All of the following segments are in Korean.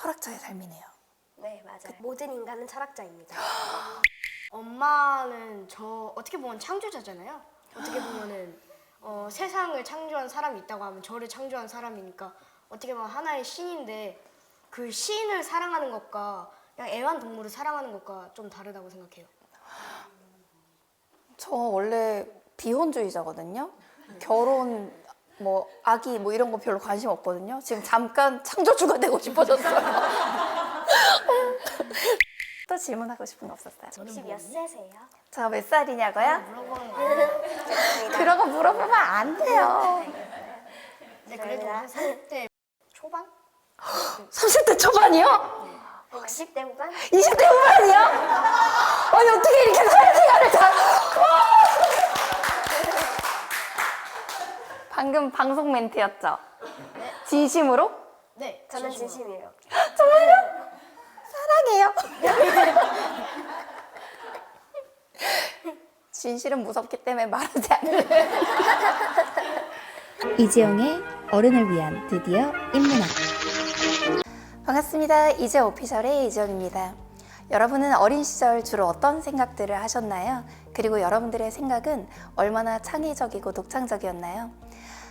철학자의 삶이네요. 네, 맞아요. 모든 인간은 철학자입니다. 엄마는 저 어떻게 보면 창조자잖아요. 어떻게 보면은 세상을 창조한 사람이 있다고 하면 저를 창조한 사람이니까 어떻게 보면 하나의 신인데 그 시인을 사랑하는 것과 그냥 애완동물을 사랑하는 것과 좀 다르다고 생각해요. 저 원래 비혼주의자거든요. 결혼, 뭐 아기 뭐 이런 거 별로 관심 없거든요. 지금 잠깐 창조주가 되고 싶어졌어요. 또 질문하고 싶은 거 없었어요? 혹시 몇 세세요? 저 몇 살이냐고요? 물어보는 거. 그런 거 물어보면 안 돼요. 네, 그래도 한 30대 초반? 30대 초반이요? 60대 후반? 20대 후반이요? 아니 어떻게 이렇게 사회생활을 다... 방금 방송 멘트였죠? 진심으로? 네, 저는 진심이에요. 정말요? 사랑해요. 진실은 무섭기 때문에 말하지 않을래. 이지영의 어른을 위한 드디어 인문학. 반갑습니다. 이제 오피셜의 이지영입니다. 여러분은 어린 시절 주로 어떤 생각들을 하셨나요? 그리고 여러분들의 생각은 얼마나 창의적이고 독창적이었나요?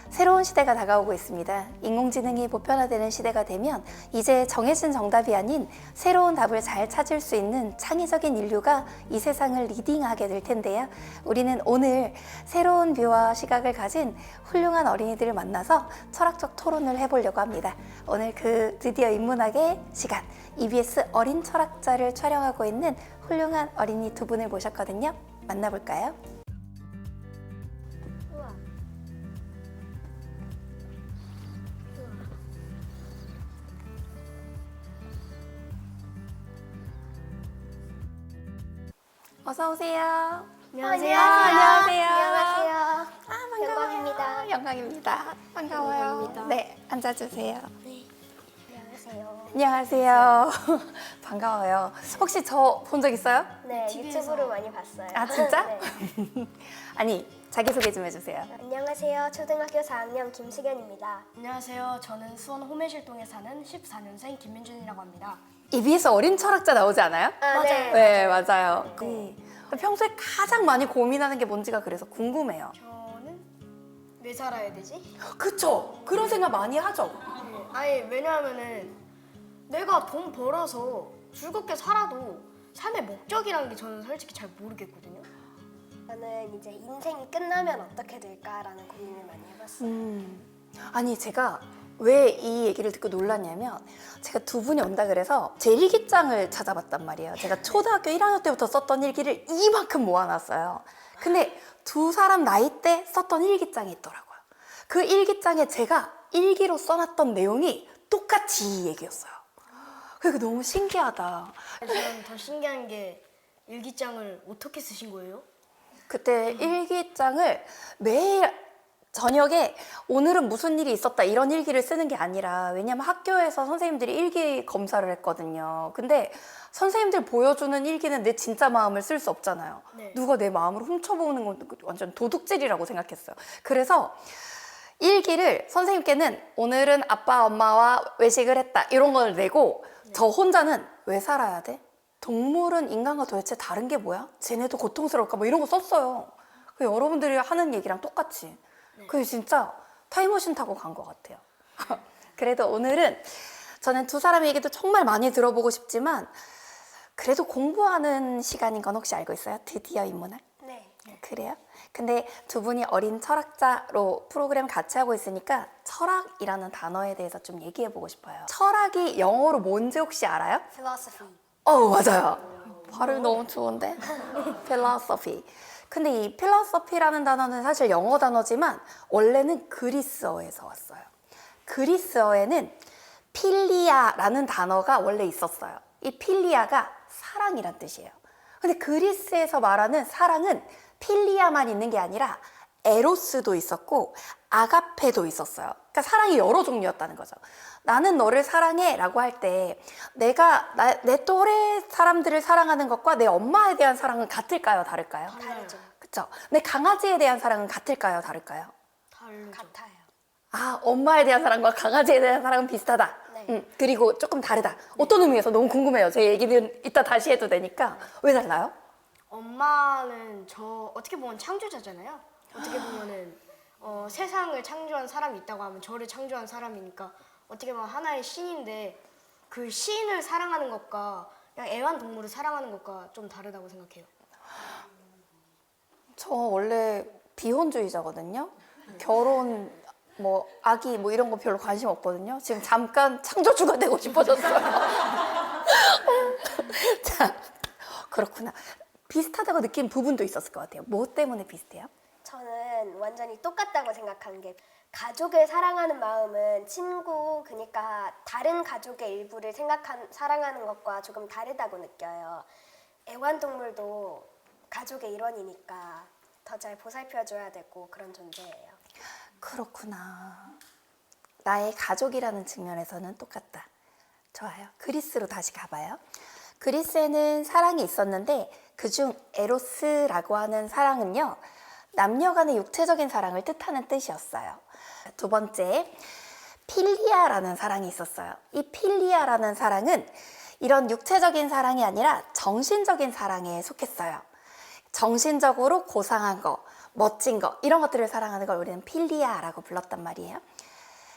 새로운 시대가 다가오고 있습니다. 인공지능이 보편화되는 시대가 되면 이제 정해진 정답이 아닌 새로운 답을 잘 찾을 수 있는 창의적인 인류가 이 세상을 리딩하게 될 텐데요. 우리는 오늘 새로운 뷰와 시각을 가진 훌륭한 어린이들을 만나서 철학적 토론을 해보려고 합니다. 오늘 그 드디어 인문학의 시간, EBS 어린 철학자를 촬영하고 있는 훌륭한 어린이 두 분을 모셨거든요. 만나볼까요? 어서 오세요. 안녕하세요. 안녕하세요. 안녕하세요. 아, 반가워요. 영광입니다. 영광입니다. 반가워요. 영광입니다. 네, 앉아주세요. 네. 안녕하세요. 안녕하세요. 반가워요. 혹시 저 본 적 있어요? 네, TV에서. 유튜브로 많이 봤어요. 아, 진짜? 네. 아니, 자기소개 좀 해주세요. 안녕하세요. 초등학교 4학년 김수견입니다. 안녕하세요. 저는 수원 호매실동에 사는 14년생 김민준이라고 합니다. EBS 어린 철학자 나오지 않아요? 네. 네, 맞아요. 네. 평소에 가장 많이 고민하는 게 뭔지가 그래서 궁금해요. 저는 왜 살아야 되지? 그쵸? 그런 생각 많이 하죠? 네. 아니 왜냐하면은 내가 돈 벌어서 즐겁게 살아도 삶의 목적이라는 게 저는 솔직히 잘 모르겠거든요. 저는 이제 인생이 끝나면 어떻게 될까라는 고민을 많이 해봤어요. 아니 제가 왜 이 얘기를 듣고 놀랐냐면 제가 두 분이 온다 그래서 제 일기장을 찾아봤단 말이에요. 제가 초등학교 1학년 때부터 썼던 일기를 이만큼 모아놨어요. 근데 두 사람 나이 때 썼던 일기장이 있더라고요. 그 일기장에 제가 일기로 써놨던 내용이 똑같이 이 얘기였어요. 그게 너무 신기하다. 저는 더 신기한 게 일기장을 어떻게 쓰신 거예요? 그때 일기장을 매일 저녁에 오늘은 무슨 일이 있었다 이런 일기를 쓰는 게 아니라, 왜냐면 학교에서 선생님들이 일기 검사를 했거든요. 근데 선생님들 보여주는 일기는 내 진짜 마음을 쓸 수 없잖아요. 네. 누가 내 마음을 훔쳐보는 건 완전 도둑질이라고 생각했어요. 그래서 일기를 선생님께는 오늘은 아빠 엄마와 외식을 했다 이런 걸 내고, 저 혼자는 왜 살아야 돼? 동물은 인간과 도대체 다른 게 뭐야? 쟤네도 고통스러울까? 뭐 이런 거 썼어요. 그 여러분들이 하는 얘기랑 똑같이. 그게 진짜 타임머신 타고 간 것 같아요. 그래도 오늘은 저는 두 사람의 얘기도 정말 많이 들어보고 싶지만 그래도 공부하는 시간인 건 혹시 알고 있어요? 드디어 인문학? 네. 그래요? 근데 두 분이 어린 철학자로 프로그램 같이 하고 있으니까 철학이라는 단어에 대해서 좀 얘기해보고 싶어요. 철학이 영어로 뭔지 혹시 알아요? Philosophy. 맞아요. 발음 너무 좋은데? philosophy. 근데 이 philosophy라는 단어는 사실 영어 단어지만 원래는 그리스어에서 왔어요. 그리스어에는 필리아라는 단어가 원래 있었어요. 이 필리아가 사랑이란 뜻이에요. 근데 그리스에서 말하는 사랑은 필리아만 있는 게 아니라 에로스도 있었고 아가페도 있었어요. 그러니까 사랑이 여러 종류였다는 거죠. 나는 너를 사랑해 라고 할 때 내가 내 또래 사람들을 사랑하는 것과 내 엄마에 대한 사랑은 같을까요? 다를까요? 다르죠. 그쵸? 내 강아지에 대한 사랑은 같을까요? 다를까요? 다르죠. 같아요. 아, 엄마에 대한 사랑과 강아지에 대한 사랑은 비슷하다. 네. 그리고 조금 다르다. 어떤 의미에서 너무 궁금해요. 제 얘기는 이따 다시 해도 되니까. 왜 달라요? 엄마는 저 어떻게 보면 창조자잖아요. 어떻게 보면은 세상을 창조한 사람이 있다고 하면 저를 창조한 사람이니까 어떻게 보면 하나의 신인데 그 신을 사랑하는 것과 그냥 애완동물을 사랑하는 것과 좀 다르다고 생각해요. 저 원래 비혼주의자거든요. 결혼, 뭐 아기 뭐 이런 거 별로 관심 없거든요. 지금 잠깐 창조주가 되고 싶어졌어요. 자, 그렇구나. 비슷하다고 느낀 부분도 있었을 것 같아요. 뭐 때문에 비슷해요? 저는 완전히 똑같다고 생각한 게 가족을 사랑하는 마음은 친구 그러니까 다른 가족의 일부를 사랑하는 것과 조금 다르다고 느껴요. 애완동물도 가족의 일원이니까 더 잘 보살펴줘야 되고 그런 존재예요. 그렇구나. 나의 가족이라는 측면에서는 똑같다. 좋아요. 그리스로 다시 가봐요. 그리스에는 사랑이 있었는데 그중 에로스라고 하는 사랑은요, 남녀 간의 육체적인 사랑을 뜻하는 뜻이었어요. 두 번째, 필리아라는 사랑이 있었어요. 이 필리아라는 사랑은 이런 육체적인 사랑이 아니라 정신적인 사랑에 속했어요. 정신적으로 고상한 거, 멋진 거, 이런 것들을 사랑하는 걸 우리는 필리아라고 불렀단 말이에요.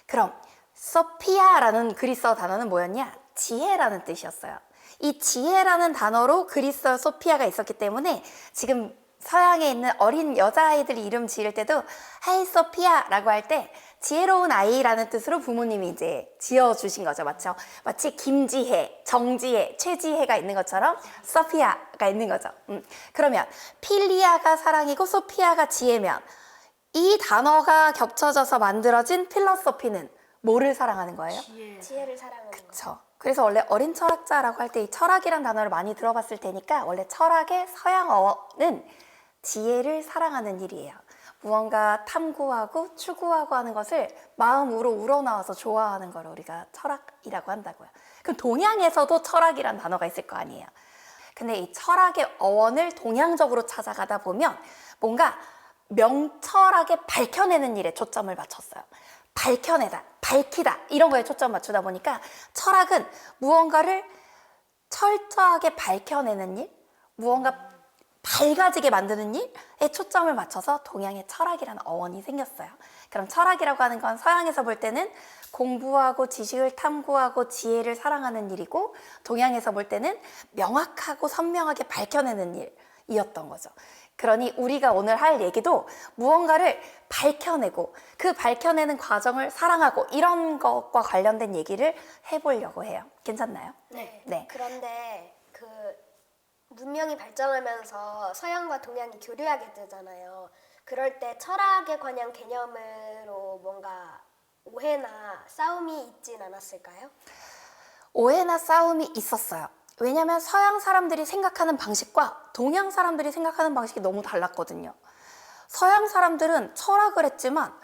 그럼 소피아라는 그리스어 단어는 뭐였냐? 지혜라는 뜻이었어요. 이 지혜라는 단어로 그리스어 소피아가 있었기 때문에 지금 서양에 있는 어린 여자아이들 이름 지을 때도 하이 소피아라고 할 때 지혜로운 아이라는 뜻으로 부모님이 이제 지어주신 거죠. 맞죠? 마치 김지혜, 정지혜, 최지혜가 있는 것처럼 소피아가 있는 거죠. 그러면 필리아가 사랑이고 소피아가 지혜면 이 단어가 겹쳐져서 만들어진 필로소피는 뭐를 사랑하는 거예요? 지혜를 사랑하는 거. 그렇죠. 그래서 원래 어린 철학자라고 할 때 이 철학이란 단어를 많이 들어봤을 테니까 원래 철학의 서양어는 지혜를 사랑하는 일이에요. 무언가 탐구하고 추구하고 하는 것을 마음으로 우러나와서 좋아하는 걸 우리가 철학이라고 한다고요. 그럼 동양에서도 철학이란 단어가 있을 거 아니에요. 근데 이 철학의 어원을 동양적으로 찾아가다 보면 뭔가 명철하게 밝혀내는 일에 초점을 맞췄어요. 밝혀내다, 밝히다 이런 거에 초점 맞추다 보니까 철학은 무언가를 철저하게 밝혀내는 일, 무언가 밝아지게 만드는 일에 초점을 맞춰서 동양의 철학이라는 어원이 생겼어요. 그럼 철학이라고 하는 건 서양에서 볼 때는 공부하고 지식을 탐구하고 지혜를 사랑하는 일이고 동양에서 볼 때는 명확하고 선명하게 밝혀내는 일이었던 거죠. 그러니 우리가 오늘 할 얘기도 무언가를 밝혀내고 그 밝혀내는 과정을 사랑하고 이런 것과 관련된 얘기를 해보려고 해요. 괜찮나요? 네. 네. 그런데 그 문명이 발전하면서 서양과 동양이 교류하게 되잖아요. 그럴 때 철학에 관한 개념으로 뭔가 오해나 싸움이 있진 않았을까요? 오해나 싸움이 있었어요. 왜냐하면 서양 사람들이 생각하는 방식과 동양 사람들이 생각하는 방식이 너무 달랐거든요. 서양 사람들은 철학을 했지만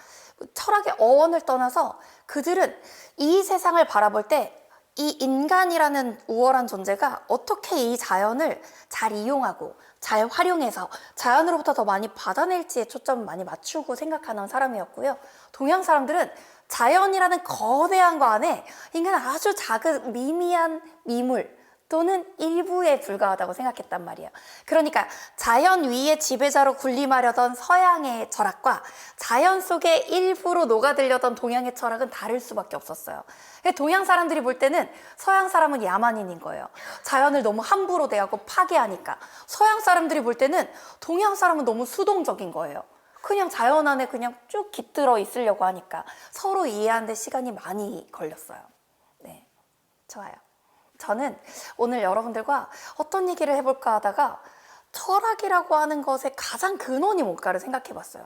철학의 어원을 떠나서 그들은 이 세상을 바라볼 때 이 인간이라는 우월한 존재가 어떻게 이 자연을 잘 이용하고 잘 활용해서 자연으로부터 더 많이 받아낼지에 초점을 많이 맞추고 생각하는 사람이었고요. 동양 사람들은 자연이라는 거대한 거 안에 인간은 아주 작은 미미한 미물 또는 일부에 불과하다고 생각했단 말이에요. 그러니까 자연 위의 지배자로 군림하려던 서양의 철학과 자연 속의 일부로 녹아들려던 동양의 철학은 다를 수밖에 없었어요. 동양 사람들이 볼 때는 서양 사람은 야만인인 거예요. 자연을 너무 함부로 대하고 파괴하니까. 서양 사람들이 볼 때는 동양 사람은 너무 수동적인 거예요. 그냥 자연 안에 그냥 쭉 깃들어 있으려고 하니까 서로 이해하는 데 시간이 많이 걸렸어요. 네, 좋아요. 저는 오늘 여러분들과 어떤 얘기를 해볼까 하다가 철학이라고 하는 것의 가장 근원이 뭘까를 생각해 봤어요.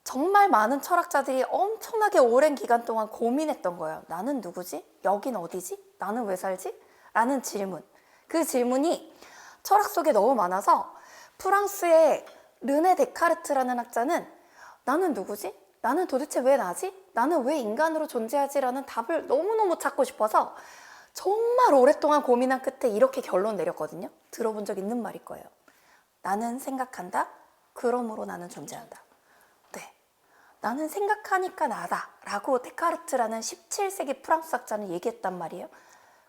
정말 많은 철학자들이 엄청나게 오랜 기간 동안 고민했던 거예요. 나는 누구지? 여긴 어디지? 나는 왜 살지? 라는 질문. 그 질문이 철학 속에 너무 많아서 프랑스의 르네 데카르트라는 학자는 나는 누구지? 나는 도대체 왜 나지? 나는 왜 인간으로 존재하지? 라는 답을 너무너무 찾고 싶어서 정말 오랫동안 고민한 끝에 이렇게 결론 내렸거든요. 들어본 적 있는 말일 거예요. 나는 생각한다. 그러므로 나는 존재한다. 네. 나는 생각하니까 나다 라고 데카르트라는 17세기 프랑스 학자는 얘기했단 말이에요.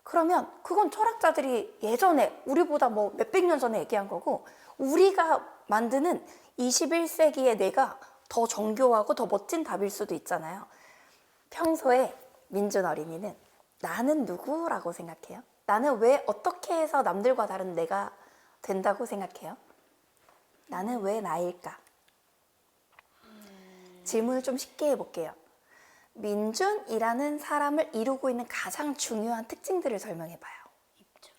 그러면 그건 철학자들이 예전에 우리보다 뭐 몇백 년 전에 얘기한 거고, 우리가 만드는 21세기의 내가 더 정교하고 더 멋진 답일 수도 있잖아요. 평소에 민준 어린이는 나는 누구라고 생각해요? 나는 왜 어떻게 해서 남들과 다른 내가 된다고 생각해요? 나는 왜 나일까? 질문을 좀 쉽게 해볼게요. 민준이라는 사람을 이루고 있는 가장 중요한 특징들을 설명해봐요. 입자.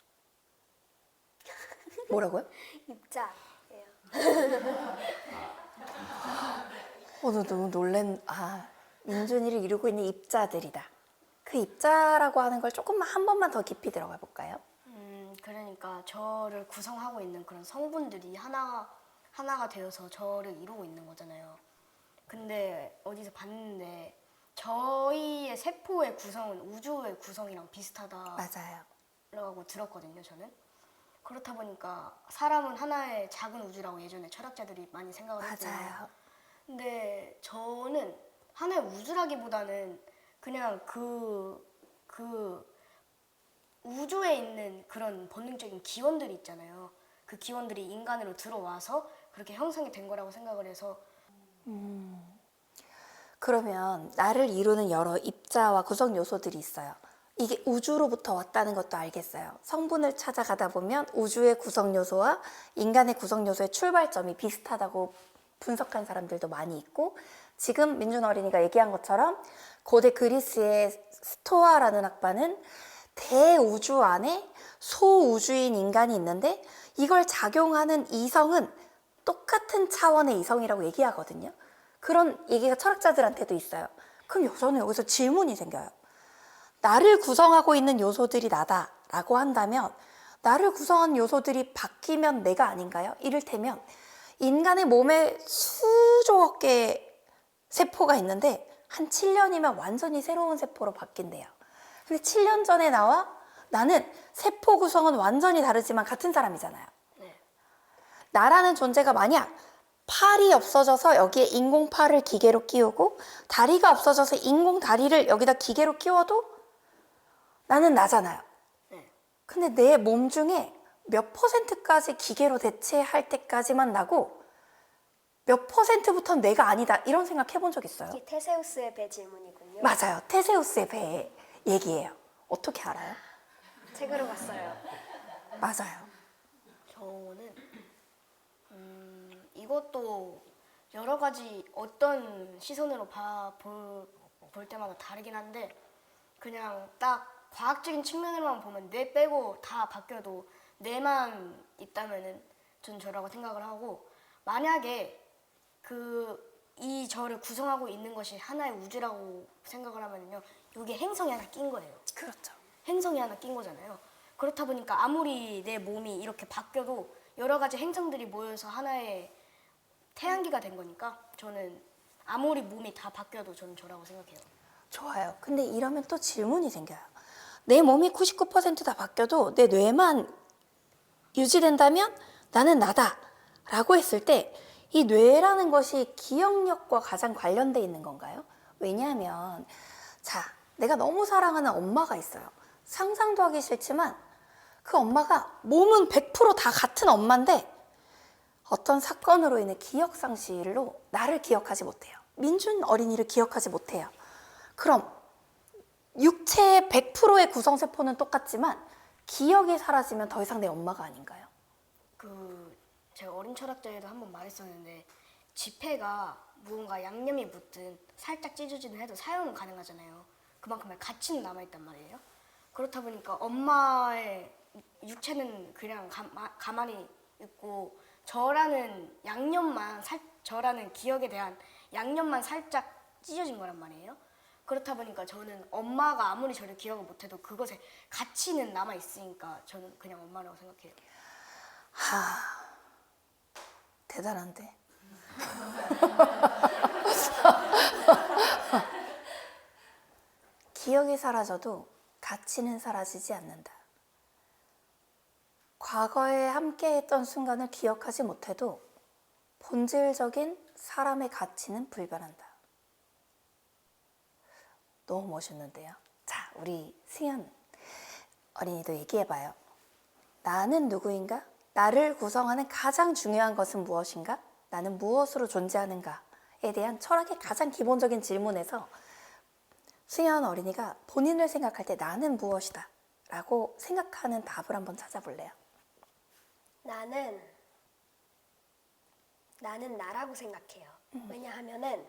뭐라고요? 입자예요. 너 너무 민준이를 이루고 있는 입자들이다. 그 입자라고 하는 걸 조금만 한 번만 더 깊이 들어가 볼까요? 그러니까 저를 구성하고 있는 그런 성분들이 하나가 되어서 저를 이루고 있는 거잖아요. 근데 어디서 봤는데 저희의 세포의 구성은 우주의 구성이랑 비슷하다라고 맞아요. 들었거든요, 저는. 그렇다 보니까 사람은 하나의 작은 우주라고 예전에 철학자들이 많이 생각을 했어요. 맞아요. 근데 저는 하나의 우주라기보다는 그냥 그 우주에 있는 그런 본능적인 기원들이 있잖아요. 그 기원들이 인간으로 들어와서 그렇게 형성이 된 거라고 생각을 해서. 그러면 나를 이루는 여러 입자와 구성 요소들이 있어요. 이게 우주로부터 왔다는 것도 알겠어요. 성분을 찾아가다 보면 우주의 구성 요소와 인간의 구성 요소의 출발점이 비슷하다고 분석한 사람들도 많이 있고, 지금 민준 어린이가 얘기한 것처럼 고대 그리스의 스토아라는 학파는 대우주 안에 소우주인 인간이 있는데 이걸 작용하는 이성은 똑같은 차원의 이성이라고 얘기하거든요. 그런 얘기가 철학자들한테도 있어요. 그럼 저는 여기서 질문이 생겨요. 나를 구성하고 있는 요소들이 나다라고 한다면 나를 구성하는 요소들이 바뀌면 내가 아닌가요? 이를테면 인간의 몸에 수조억 개의 세포가 있는데 한 7년이면 완전히 새로운 세포로 바뀐대요. 근데 7년 전에 나와 나는 세포 구성은 완전히 다르지만 같은 사람이잖아요. 네. 나라는 존재가 만약 팔이 없어져서 여기에 인공팔을 기계로 끼우고 다리가 없어져서 인공다리를 여기다 기계로 끼워도 나는 나잖아요. 네. 근데 내 몸 중에 몇 %까지 기계로 대체할 때까지만 나고 몇 %부터는 내가 아니다, 이런 생각 해본 적 있어요? 이게 테세우스의 배 질문이군요. 맞아요. 테세우스의 배 얘기예요. 어떻게 알아요? 책으로 봤어요. 맞아요. 저는 이것도 여러 가지 어떤 시선으로 볼 때마다 다르긴 한데, 그냥 딱 과학적인 측면으로만 보면 뇌 빼고 다 바뀌어도 뇌만 있다면은 전 저라고 생각을 하고, 만약에 이 저를 구성하고 있는 것이 하나의 우주라고 생각을 하면요, 여기에 행성이 하나 낀 거예요. 그렇죠. 행성이 하나 낀 거잖아요. 그렇다 보니까 아무리 내 몸이 이렇게 바뀌어도 여러 가지 행성들이 모여서 하나의 태양계가 된 거니까 저는 아무리 몸이 다 바뀌어도 저는 저라고 생각해요. 좋아요. 근데 이러면 또 질문이 생겨요. 내 몸이 99%다 바뀌어도 내 뇌만 유지된다면 나는 나다 라고 했을 때 이 뇌라는 것이 기억력과 가장 관련돼 있는 건가요? 왜냐하면 내가 너무 사랑하는 엄마가 있어요. 상상도 하기 싫지만 그 엄마가 몸은 100%다 같은 엄마인데 어떤 사건으로 인해 기억 상실로 나를 기억하지 못해요. 민준 어린이를 기억하지 못해요. 그럼 육체의 100%의 구성세포는 똑같지만 기억이 사라지면 더 이상 내 엄마가 아닌가요? 제가 어린 철학자에도 한번 말했었는데, 지폐가 무언가 양념이 묻든 살짝 찢어지든 해도 사용은 가능하잖아요. 그만큼의 가치는 남아있단 말이에요. 그렇다 보니까 엄마의 육체는 그냥 가만히 있고 저라는 기억에 대한 양념만 살짝 찢어진 거란 말이에요. 그렇다 보니까 저는 엄마가 아무리 저를 기억을 못해도 그것에 가치는 남아있으니까 저는 그냥 엄마라고 생각해요. 대단한데? 기억이 사라져도 가치는 사라지지 않는다. 과거에 함께했던 순간을 기억하지 못해도 본질적인 사람의 가치는 불변한다. 너무 멋있는데요. 자, 우리 승현 어린이도 얘기해봐요. 나는 누구인가? 나를 구성하는 가장 중요한 것은 무엇인가? 나는 무엇으로 존재하는가에 대한 철학의 가장 기본적인 질문에서 승현 어린이가 본인을 생각할 때 나는 무엇이다 라고 생각하는 답을 한번 찾아볼래요. 나는 나라고 생각해요. 왜냐하면은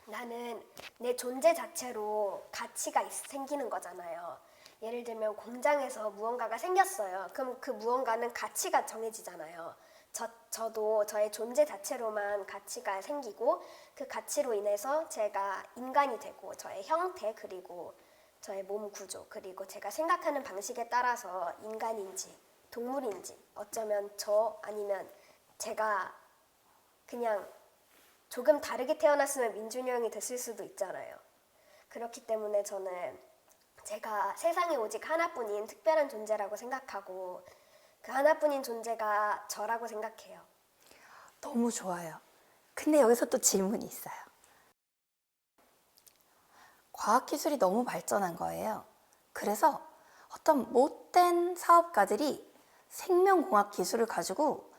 나는 내 존재 자체로 가치가 생기는 거잖아요. 예를 들면 공장에서 무언가가 생겼어요. 그럼 그 무언가는 가치가 정해지잖아요. 저도 저의 존재 자체로만 가치가 생기고 그 가치로 인해서 제가 인간이 되고 저의 형태 그리고 저의 몸 구조 그리고 제가 생각하는 방식에 따라서 인간인지 동물인지 어쩌면 저 아니면 제가 그냥 조금 다르게 태어났으면 민준이 형이 됐을 수도 있잖아요. 그렇기 때문에 저는 제가 세상에 오직 하나뿐인 특별한 존재라고 생각하고 그 하나뿐인 존재가 저라고 생각해요. 너무 좋아요. 근데 여기서 또 질문이 있어요. 과학기술이 너무 발전한 거예요. 그래서 어떤 못된 사업가들이 생명공학 기술을 가지고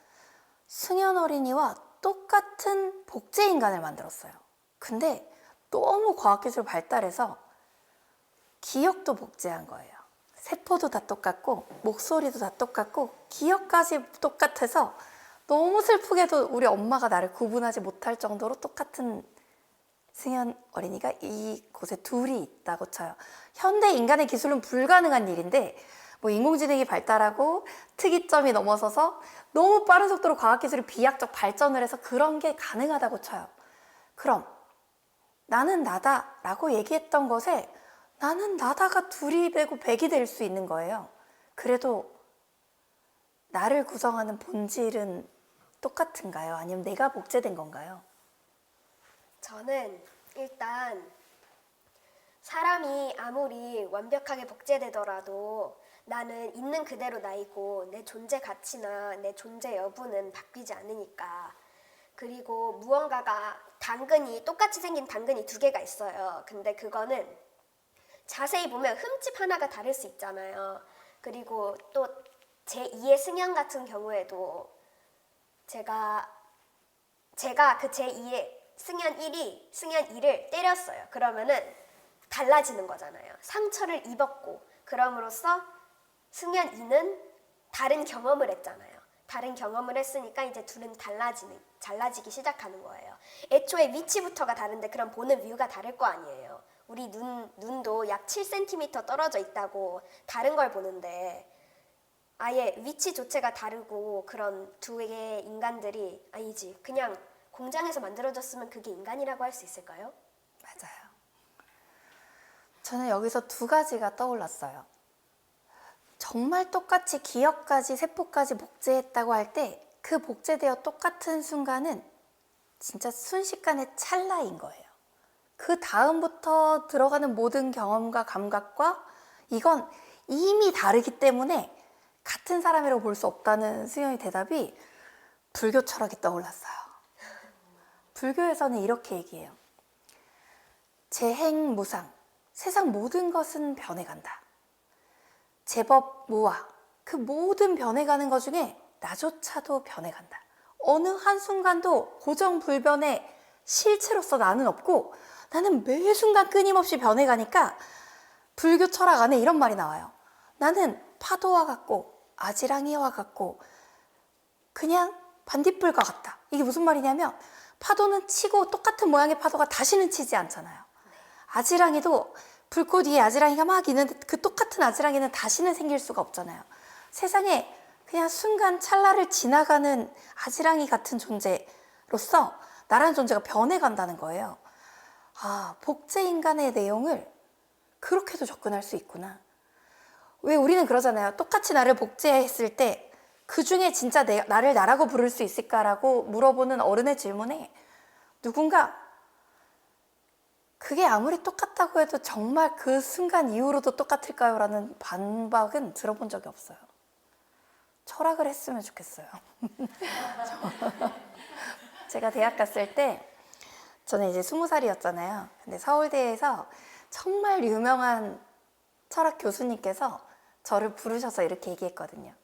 승현 어린이와 똑같은 복제인간을 만들었어요. 근데 너무 과학기술 발달해서 기억도 복제한 거예요. 세포도 다 똑같고 목소리도 다 똑같고 기억까지 똑같아서 너무 슬프게도 우리 엄마가 나를 구분하지 못할 정도로 똑같은 승현 어린이가 이곳에 둘이 있다고 쳐요. 현대 인간의 기술은 불가능한 일인데 뭐 인공지능이 발달하고 특이점이 넘어서서 너무 빠른 속도로 과학기술이 비약적 발전을 해서 그런 게 가능하다고 쳐요. 그럼 나는 나다라고 얘기했던 것에 나는 나다가 둘이 되고 백이 될 수 있는 거예요. 그래도 나를 구성하는 본질은 똑같은가요? 아니면 내가 복제된 건가요? 저는 일단 사람이 아무리 완벽하게 복제되더라도 나는 있는 그대로 나이고 내 존재 가치나 내 존재 여부는 바뀌지 않으니까. 그리고 무언가가 똑같이 생긴 당근이 두 개가 있어요. 근데 그거는 자세히 보면 흠집 하나가 다를 수 있잖아요. 그리고 또 제2의 승현 같은 경우에도 제가 그 제2의 승현 1이 승현 2를 때렸어요. 그러면은 달라지는 거잖아요. 상처를 입었고 그럼으로써 승현 2는 다른 경험을 했잖아요. 다른 경험을 했으니까 이제 둘은 달라지기 시작하는 거예요. 애초에 위치부터가 다른데 그럼 보는 뷰가 다를 거 아니에요. 우리 눈도 약 7cm 떨어져 있다고 다른 걸 보는데 아예 위치 조체가 다르고 그런 두 개의 인간들이 아니지 그냥 공장에서 만들어졌으면 그게 인간이라고 할 수 있을까요? 맞아요. 저는 여기서 두 가지가 떠올랐어요. 정말 똑같이 기억까지 세포까지 복제했다고 할 때 그 복제되어 똑같은 순간은 진짜 순식간의 찰나인 거예요. 그 다음부터 들어가는 모든 경험과 감각과 이건 이미 다르기 때문에 같은 사람이라고 볼 수 없다는 승현의 대답이 불교 철학이 떠올랐어요. 불교에서는 이렇게 얘기해요. 재행무상, 세상 모든 것은 변해간다. 제법 무화, 그 모든 변해가는 것 중에 나조차도 변해간다. 어느 한순간도 고정불변의 실체로서 나는 없고 나는 매 순간 끊임없이 변해가니까 불교 철학 안에 이런 말이 나와요. 나는 파도와 같고 아지랑이와 같고 그냥 반딧불과 같다. 이게 무슨 말이냐면 파도는 치고 똑같은 모양의 파도가 다시는 치지 않잖아요. 아지랑이도 불꽃 위에 아지랑이가 막 있는데 그 똑같은 아지랑이는 다시는 생길 수가 없잖아요. 세상에 그냥 순간 찰나를 지나가는 아지랑이 같은 존재로서 나라는 존재가 변해간다는 거예요. 아, 복제인간의 내용을 그렇게도 접근할 수 있구나. 왜 우리는 그러잖아요. 똑같이 나를 복제했을 때 그 중에 진짜 나를 나라고 부를 수 있을까라고 물어보는 어른의 질문에 누군가 그게 아무리 똑같다고 해도 정말 그 순간 이후로도 똑같을까요? 라는 반박은 들어본 적이 없어요. 철학을 했으면 좋겠어요. 제가 대학 갔을 때 저는 이제 20살이었잖아요. 근데 서울대에서 정말 유명한 철학 교수님께서 저를 부르셔서 이렇게 얘기했거든요.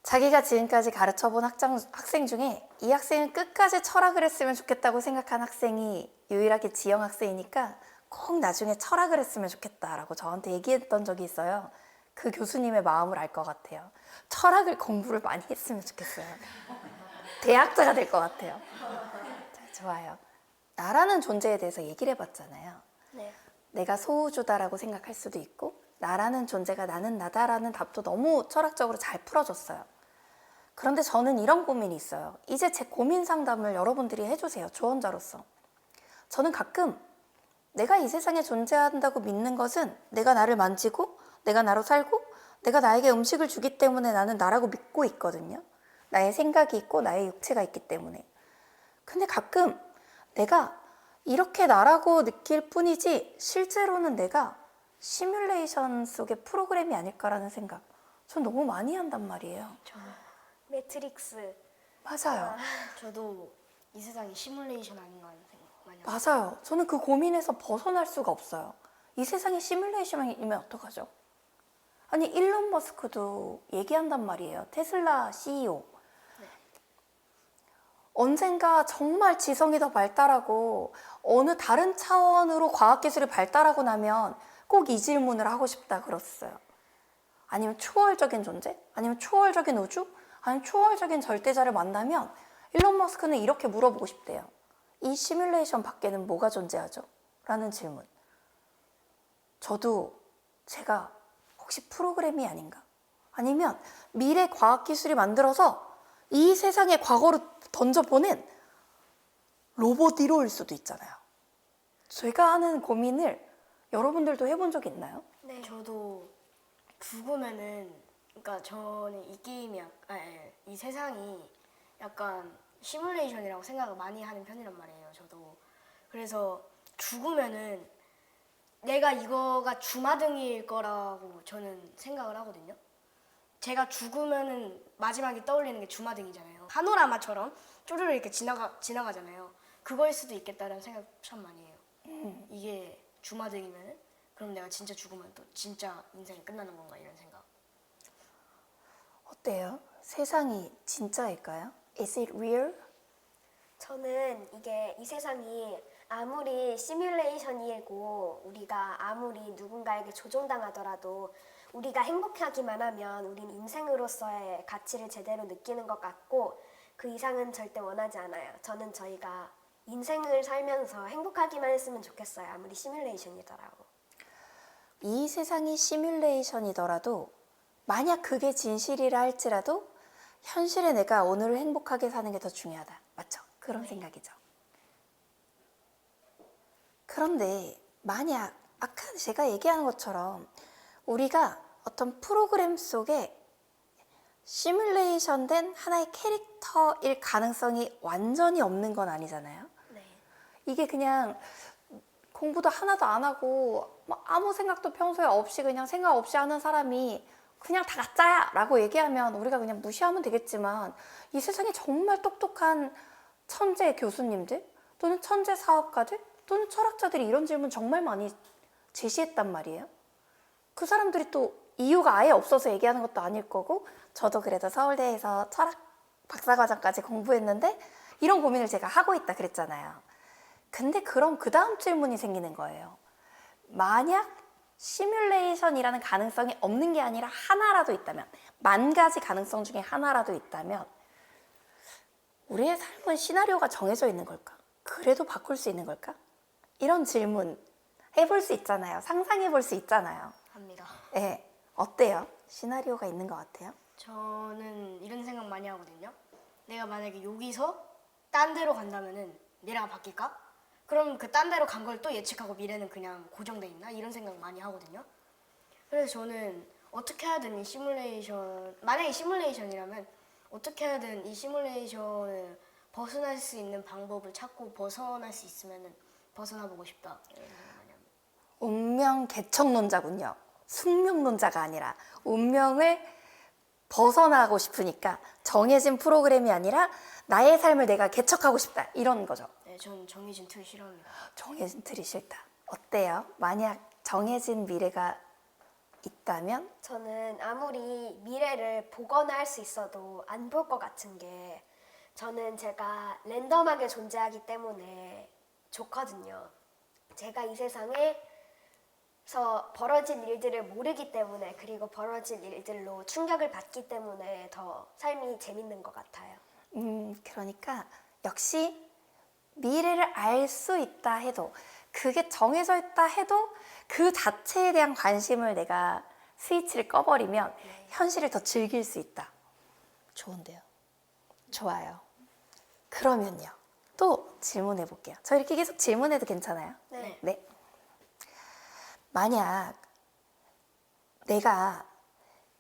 자기가 지금까지 가르쳐본 학생 중에 이 학생은 끝까지 철학을 했으면 좋겠다고 생각한 학생이 유일하게 지영 학생이니까 꼭 나중에 철학을 했으면 좋겠다라고 저한테 얘기했던 적이 있어요. 그 교수님의 마음을 알 것 같아요. 철학을 공부를 많이 했으면 좋겠어요. 대학자가 될 것 같아요. 자, 좋아요. 나라는 존재에 대해서 얘기를 해봤잖아요. 네. 내가 소우주다라고 생각할 수도 있고 나라는 존재가 나는 나다라는 답도 너무 철학적으로 잘 풀어줬어요. 그런데 저는 이런 고민이 있어요. 이제 제 고민 상담을 여러분들이 해주세요. 조언자로서. 저는 가끔 내가 이 세상에 존재한다고 믿는 것은 내가 나를 만지고 내가 나로 살고 내가 나에게 음식을 주기 때문에 나는 나라고 믿고 있거든요. 나의 생각이 있고 나의 육체가 있기 때문에. 근데 가끔 내가 이렇게 나라고 느낄 뿐이지 실제로는 내가 시뮬레이션 속의 프로그램이 아닐까라는 생각 전 너무 많이 한단 말이에요. 매트릭스. 맞아요. 저도 이 세상이 시뮬레이션 아닌가 하는 생각 많이 합니다. 맞아요. 저는 그 고민에서 벗어날 수가 없어요. 이 세상이 시뮬레이션이면 어떡하죠? 아니 일론 머스크도 얘기한단 말이에요. 테슬라 CEO. 언젠가 정말 지성이 더 발달하고 어느 다른 차원으로 과학기술이 발달하고 나면 꼭 이 질문을 하고 싶다 그랬어요. 아니면 초월적인 존재? 아니면 초월적인 우주? 아니면 초월적인 절대자를 만나면 일론 머스크는 이렇게 물어보고 싶대요. 이 시뮬레이션 밖에는 뭐가 존재하죠? 라는 질문. 저도 제가 혹시 프로그램이 아닌가? 아니면 미래 과학기술이 만들어서 이 세상의 과거로 던져보낸 로봇 1호일 수도 있잖아요. 제가 하는 고민을 여러분들도 해본 적 있나요? 네. 저도 죽으면은 그러니까 저는 이 게임이 이 세상이 약간 시뮬레이션이라고 생각을 많이 하는 편이란 말이에요. 저도 그래서 죽으면은 내가 이거가 주마등일 거라고 저는 생각을 하거든요. 제가 죽으면은 마지막에 떠올리는 게 주마등이잖아요. 파노라마처럼 쪼르르 이렇게 지나가잖아요. 그거일 수도 있겠다는 생각 참 많이 해요. 이게 주마등이면은 그럼 내가 진짜 죽으면 또 진짜 인생이 끝나는 건가 이런 생각. 어때요? 세상이 진짜일까요? Is it real? 저는 이게 이 세상이 아무리 시뮬레이션이고 우리가 아무리 누군가에게 조종당하더라도 우리가 행복하기만 하면 우린 인생으로서의 가치를 제대로 느끼는 것 같고 그 이상은 절대 원하지 않아요. 저는 저희가 인생을 살면서 행복하기만 했으면 좋겠어요. 아무리 시뮬레이션이더라도. 이 세상이 시뮬레이션이더라도 만약 그게 진실이라 할지라도 현실에 내가 오늘을 행복하게 사는 게 더 중요하다. 맞죠? 그런 생각이죠. 그런데 만약 아까 제가 얘기하는 것처럼 우리가 어떤 프로그램 속에 시뮬레이션 된 하나의 캐릭터일 가능성이 완전히 없는 건 아니잖아요. 네. 이게 그냥 공부도 하나도 안 하고 뭐 아무 생각도 평소에 없이 그냥 생각 없이 하는 사람이 그냥 다 가짜야 라고 얘기하면 우리가 그냥 무시하면 되겠지만 이 세상에 정말 똑똑한 천재 교수님들 또는 천재 사업가들 또는 철학자들이 이런 질문 정말 많이 제시했단 말이에요. 그 사람들이 또 이유가 아예 없어서 얘기하는 것도 아닐 거고 저도 그래도 서울대에서 철학 박사과정까지 공부했는데 이런 고민을 제가 하고 있다 그랬잖아요. 근데 그럼 그 다음 질문이 생기는 거예요. 만약 시뮬레이션이라는 가능성이 없는 게 아니라 하나라도 있다면, 만 가지 가능성 중에 하나라도 있다면 우리의 삶은 시나리오가 정해져 있는 걸까? 그래도 바꿀 수 있는 걸까? 이런 질문 해볼 수 있잖아요. 상상해 볼 수 있잖아요. 합니다. 네, 어때요? 시나리오가 있는 것 같아요? 저는 이런 생각 많이 하거든요. 내가 만약에 여기서 딴 데로 간다면은 미래가 바뀔까? 그럼 그 딴 데로 간 걸 또 예측하고 미래는 그냥 고정돼 있나? 이런 생각 많이 하거든요. 그래서 저는 어떻게 하든 이 시뮬레이션, 만약에 시뮬레이션이라면 어떻게 하든 이 시뮬레이션을 벗어날 수 있는 방법을 찾고 벗어날 수 있으면은 벗어나보고 싶다. 이런 생각 많이 합니다. 운명 개척론자군요. 숙명론자가 아니라 운명을 벗어나고 싶으니까 정해진 프로그램이 아니라 나의 삶을 내가 개척하고 싶다. 이런 거죠. 네, 저는 정해진 틀 싫어합니다. 정해진 틀이 싫다. 어때요? 만약 정해진 미래가 있다면? 저는 아무리 미래를 보거나 할 수 있어도 안 볼 것 같은 게 저는 제가 랜덤하게 존재하기 때문에 좋거든요. 제가 이 세상에서 벌어진 일들을 모르기 때문에 그리고 벌어진 일들로 충격을 받기 때문에 더 삶이 재밌는 것 같아요. 그러니까 역시 미래를 알 수 있다 해도 그게 정해져 있다 해도 그 자체에 대한 관심을 내가 스위치를 꺼버리면 현실을 더 즐길 수 있다. 좋은데요. 좋아요. 그러면요. 또 질문해 볼게요. 저 이렇게 계속 질문해도 괜찮아요? 네. 만약 내가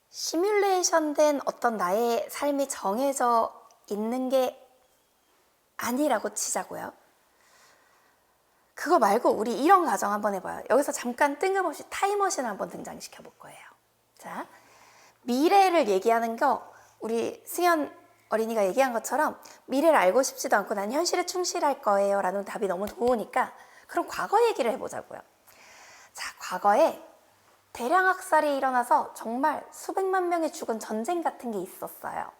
시뮬레이션 된 어떤 나의 삶이 정해져 있는 게 아니라고 치자고요. 그거 말고 우리 이런 가정 한번 해봐요. 여기서 잠깐 뜬금없이 타임머신을 한번 등장시켜 볼 거예요. 자, 미래를 얘기하는 거 우리 승현 어린이가 얘기한 것처럼 미래를 알고 싶지도 않고 난 현실에 충실할 거예요 라는 답이 너무 좋으니까 그럼 과거 얘기를 해보자고요. 자, 과거에 대량 학살이 일어나서 정말 수백만 명이 죽은 전쟁 같은 게 있었어요.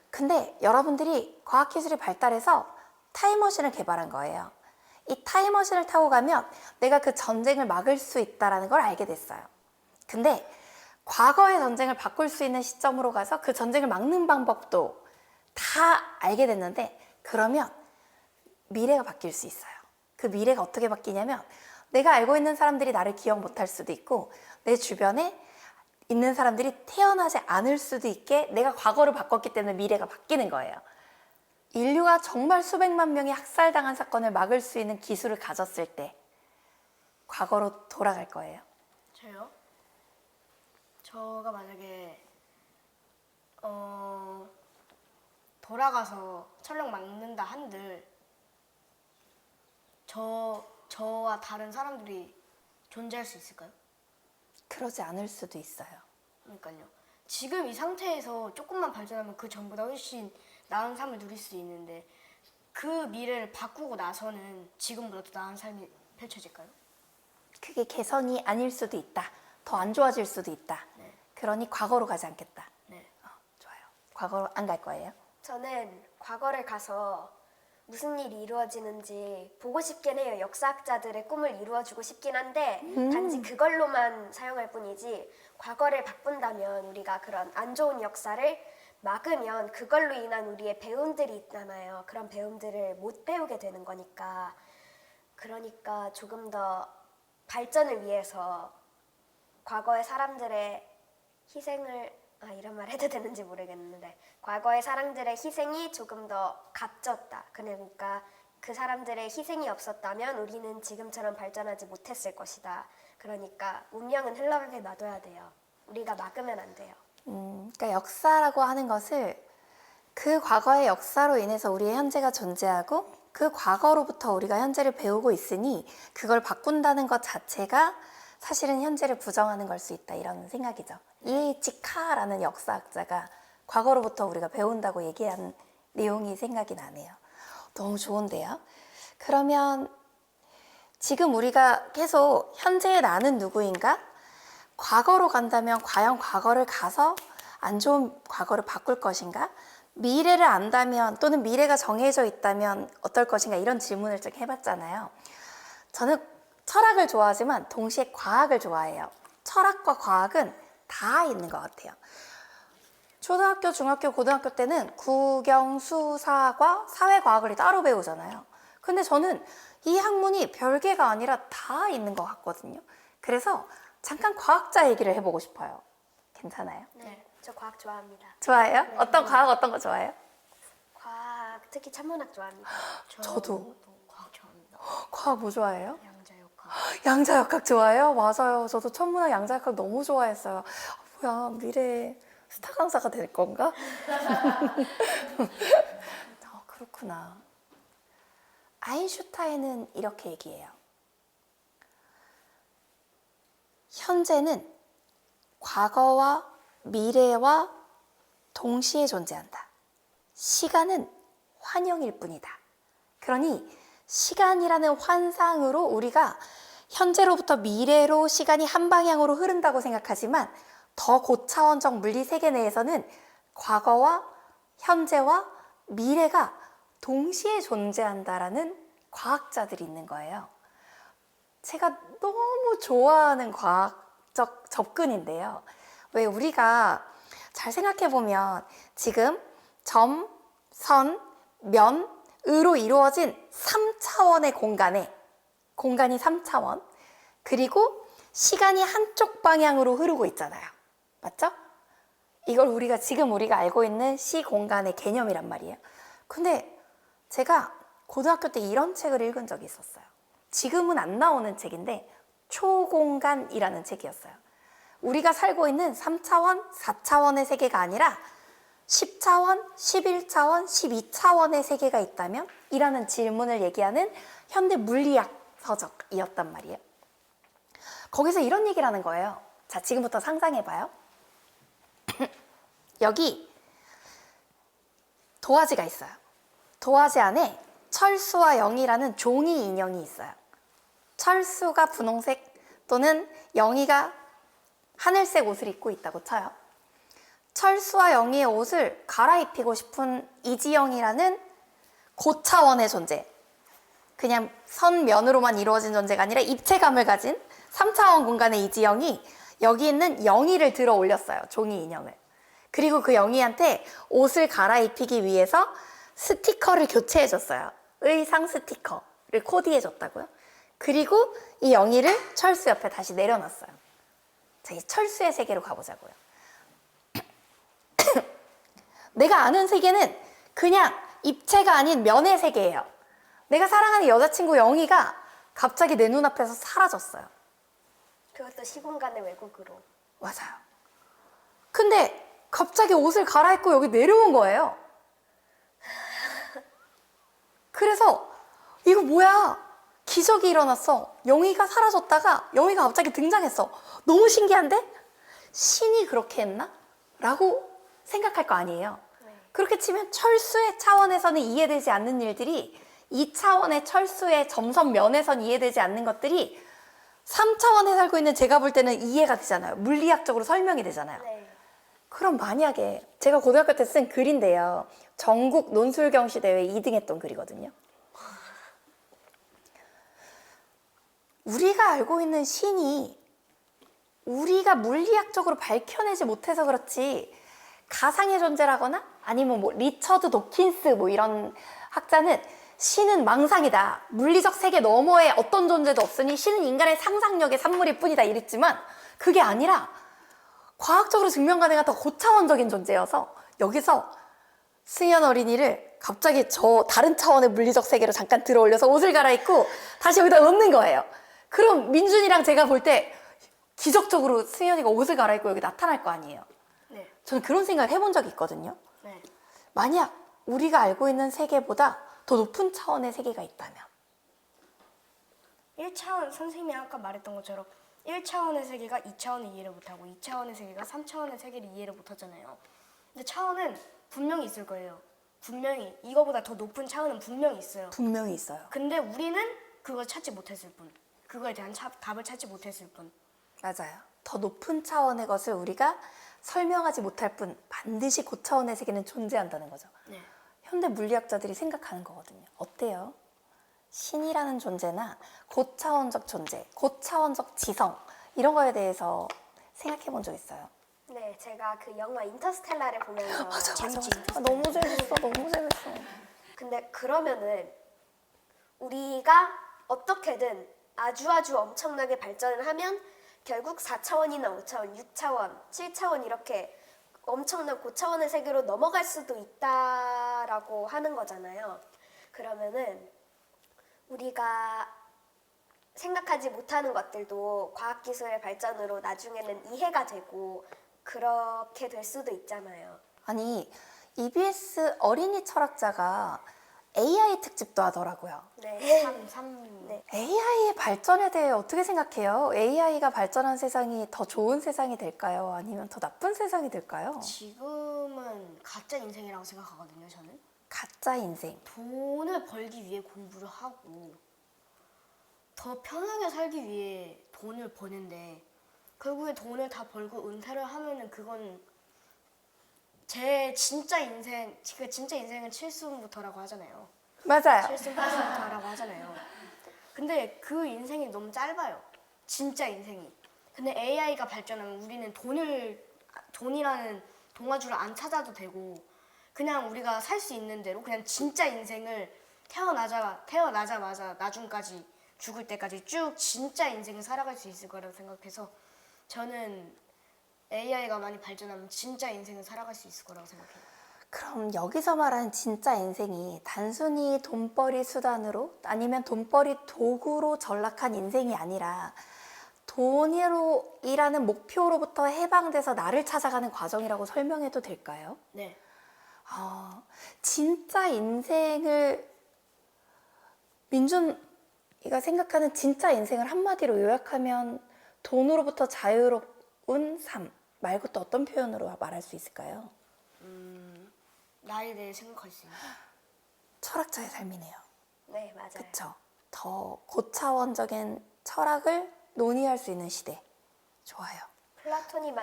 근데 여러분들이 과학기술이 발달해서 타임머신을 개발한 거예요. 이 타임머신을 타고 가면 내가 그 전쟁을 막을 수 있다는 걸 알게 됐어요. 근데 과거의 전쟁을 바꿀 수 있는 시점으로 가서 그 전쟁을 막는 방법도 다 알게 됐는데 그러면 미래가 바뀔 수 있어요. 그 미래가 어떻게 바뀌냐면 내가 알고 있는 사람들이 나를 기억 못할 수도 있고 내 주변에 있는 사람들이 태어나지 않을 수도 있게 내가 과거를 바꿨기 때문에 미래가 바뀌는 거예요. 인류가 정말 수백만 명이 학살당한 사건을 막을 수 있는 기술을 가졌을 때 과거로 돌아갈 거예요. 저요? 저가 만약에 돌아가서 철렁 막는다 한들 저와 다른 사람들이 존재할 수 있을까요? 그러지 않을 수도 있어요. 그러니까요. 지금 이 상태에서 조금만 발전하면 그 전보다 훨씬 나은 삶을 누릴 수 있는데 그 미래를 바꾸고 나서는 지금보다 더 나은 삶이 펼쳐질까요? 그게 개선이 아닐 수도 있다. 더 안 좋아질 수도 있다. 네. 그러니 과거로 가지 않겠다. 네. 좋아요. 과거로 안 갈 거예요. 저는 과거를 가서 무슨 일이 이루어지는지 보고 싶긴 해요. 역사학자들의 꿈을 이루어주고 싶긴 한데 단지 그걸로만 사용할 뿐이지 과거를 바꾼다면 우리가 그런 안 좋은 역사를 막으면 그걸로 인한 우리의 배움들이 있잖아요. 그런 배움들을 못 배우게 되는 거니까 그러니까 조금 더 발전을 위해서 과거의 사람들의 희생을 이런 말 해도 되는지 모르겠는데 과거의 사람들의 희생이 조금 더 값졌다. 그러니까 그 사람들의 희생이 없었다면 우리는 지금처럼 발전하지 못했을 것이다. 그러니까 운명은 흘러가게 놔둬야 돼요. 우리가 막으면 안 돼요. 그러니까 역사라고 하는 것을 그 과거의 역사로 인해서 우리의 현재가 존재하고 그 과거로부터 우리가 현재를 배우고 있으니 그걸 바꾼다는 것 자체가 사실은 현재를 부정하는 걸 수 있다 이런 생각이죠. 이에이치 카라는 역사학자가 과거로부터 우리가 배운다고 얘기한 내용이 생각이 나네요. 너무 좋은데요. 그러면 지금 우리가 계속 현재의 나는 누구인가? 과거로 간다면 과연 과거를 가서 안 좋은 과거를 바꿀 것인가? 미래를 안다면 또는 미래가 정해져 있다면 어떨 것인가? 이런 질문을 좀 해봤잖아요. 저는 철학을 좋아하지만 동시에 과학을 좋아해요. 철학과 과학은 다 있는 것 같아요. 초등학교, 중학교, 고등학교 때는 국영, 수사과, 사회과학을 따로 배우잖아요. 근데 저는 이 학문이 별개가 아니라 다 있는 것 같거든요. 그래서 잠깐 과학자 얘기를 해보고 싶어요. 괜찮아요? 네, 저 과학 좋아합니다. 좋아해요? 어떤 과학 어떤 거 좋아해요? 과학, 특히 천문학 좋아합니다. 저도. 과학 좋아합니다. 과학 뭐 좋아해요? 양자역학. 양자역학 좋아해요? 맞아요. 저도 천문학 양자역학 너무 좋아했어요. 뭐야, 미래에 스타 강사가 될 건가? 그렇구나. 아인슈타인은 이렇게 얘기해요. 현재는 과거와 미래와 동시에 존재한다. 시간은 환영일 뿐이다. 그러니 시간이라는 환상으로 우리가 현재로부터 미래로 시간이 한 방향으로 흐른다고 생각하지만 더 고차원적 물리 세계 내에서는 과거와 현재와 미래가 동시에 존재한다라는 과학자들이 있는 거예요. 제가 너무 좋아하는 과학적 접근인데요. 왜 우리가 잘 생각해 보면 지금 점, 선, 면, 으로 이루어진 3차원의 공간이 3차원, 그리고 시간이 한쪽 방향으로 흐르고 있잖아요. 맞죠? 이걸 지금 우리가 알고 있는 시공간의 개념이란 말이에요. 근데 제가 고등학교 때 이런 책을 읽은 적이 있었어요. 지금은 안 나오는 책인데 초공간이라는 책이었어요. 우리가 살고 있는 3차원, 4차원의 세계가 아니라 10차원, 11차원, 12차원의 세계가 있다면? 이라는 질문을 얘기하는 현대 물리학 서적이었단 말이에요. 거기서 이런 얘기를 하는 거예요. 자, 지금부터 상상해봐요. 여기 도화지가 있어요. 도화지 안에 철수와 영희라는 종이 인형이 있어요. 철수가 분홍색 또는 영희가 하늘색 옷을 입고 있다고 쳐요. 철수와 영희의 옷을 갈아입히고 싶은 이지영이라는 고차원의 존재, 그냥 선면으로만 이루어진 존재가 아니라 입체감을 가진 3차원 공간의 이지영이 여기 있는 영희를 들어 올렸어요. 종이 인형을. 그리고 그 영희한테 옷을 갈아입히기 위해서 스티커를 교체해줬어요. 의상 스티커를 코디해줬다고요. 그리고 이 영희를 철수 옆에 다시 내려놨어요. 자, 이 철수의 세계로 가보자고요. 내가 아는 세계는 그냥 입체가 아닌 면의 세계예요. 내가 사랑하는 여자친구 영희가 갑자기 내 눈앞에서 사라졌어요. 그것도 시공간의 왜곡으로. 맞아요. 근데 갑자기 옷을 갈아입고 여기 내려온 거예요. 그래서 이거 뭐야? 기적이 일어났어. 영희가 사라졌다가 영희가 갑자기 등장했어. 너무 신기한데? 신이 그렇게 했나? 라고 생각할 거 아니에요. 그렇게 치면 철수의 차원에서는 이해되지 않는 일들이 2차원의 철수의 점선 면에선 이해되지 않는 것들이 3차원에 살고 있는 제가 볼 때는 이해가 되잖아요. 물리학적으로 설명이 되잖아요. 네. 그럼 만약에 제가 고등학교 때 쓴 글인데요. 전국 논술경시 대회 2등 했던 글이거든요. 우리가 알고 있는 신이 우리가 물리학적으로 밝혀내지 못해서 그렇지 가상의 존재라거나 아니면 뭐 리처드 도킨스 뭐 이런 학자는 신은 망상이다. 물리적 세계 너머에 어떤 존재도 없으니 신은 인간의 상상력의 산물일 뿐이다 이랬지만 그게 아니라 과학적으로 증명 가능한 더 고차원적인 존재여서 여기서 승현 어린이를 갑자기 저 다른 차원의 물리적 세계로 잠깐 들어올려서 옷을 갈아입고 다시 여기다 넣는 거예요. 그럼 민준이랑 제가 볼 때 기적적으로 승현이가 옷을 갈아입고 여기 나타날 거 아니에요. 네. 저는 그런 생각을 해본 적이 있거든요. 네. 만약 우리가 알고 있는 세계보다 더 높은 차원의 세계가 있다면 1차원 선생님이 아까 말했던 것처럼 1차원의 세계가 2차원을 이해를 못하고 2차원의 세계가 3차원의 세계를 이해를 못하잖아요. 근데 차원은 분명히 있을 거예요. 분명히 이거보다 더 높은 차원은 분명히 있어요. 분명히 있어요. 근데 우리는 그걸 찾지 못했을 뿐. 그거에 대한 답을 찾지 못했을 뿐. 맞아요. 더 높은 차원의 것을 우리가 설명하지 못할 뿐 반드시 고차원의 세계는 존재한다는 거죠. 네. 현대 물리학자들이 생각하는 거거든요. 어때요? 신이라는 존재나 고차원적 존재, 고차원적 지성 이런 거에 대해서 생각해 본 적 있어요? 네, 제가 그 영화 인터스텔라를 보면서 재밌지? 너무 재밌어, 너무 재밌어. 근데 그러면은 우리가 어떻게든 아주 엄청나게 발전을 하면 결국 4차원이나 5차원, 6차원, 7차원 이렇게 엄청난 고차원의 세계로 넘어갈 수도 있다라고 하는 거잖아요. 그러면은 우리가 생각하지 못하는 것들도 과학기술의 발전으로 나중에는 이해가 되고 그렇게 될 수도 있잖아요. 아니, EBS 어린이 철학자가 AI 특집도 하더라고요. 네. 3. 네. AI의 발전에 대해 어떻게 생각해요? AI가 발전한 세상이 더 좋은 세상이 될까요? 아니면 더 나쁜 세상이 될까요? 지금은 가짜 인생이라고 생각하거든요, 저는. 가짜 인생. 돈을 벌기 위해 공부를 하고 더 더 편하게 살기 위해 돈을 버는데 결국에 돈을 다 벌고 은퇴를 하면은 그건 제 진짜 인생, 그 진짜 인생은 칠순부터라고 하잖아요. 맞아요. 칠순부터라고 하잖아요. 근데 그 인생이 너무 짧아요. 진짜 인생이. 근데 AI가 발전하면 우리는 돈이라는 동아줄을 안 찾아도 되고 그냥 우리가 살 수 있는 대로 그냥 진짜 인생을 태어나자마자 나중까지 죽을 때까지 쭉 진짜 인생을 살아갈 수 있을 거라고 생각해서 저는 AI가 많이 발전하면 진짜 인생을 살아갈 수 있을 거라고 생각해요. 그럼 여기서 말하는 진짜 인생이 단순히 돈벌이 수단으로 아니면 돈벌이 도구로 전락한 인생이 아니라 돈으로 일하는 목표로부터 해방돼서 나를 찾아가는 과정이라고 설명해도 될까요? 네. 진짜 인생을 민준이가 생각하는 진짜 인생을 한마디로 요약하면 돈으로부터 자유로운 삶 말고 또 어떤 표현으로 말할 수 있을까요? 나에 대해 생각할 수 있는. 철학자의 삶이네요. 네, 맞아요. 그쵸? 더 고차원적인 철학을 논의할 수 있는 시대. 좋아요. 플라톤이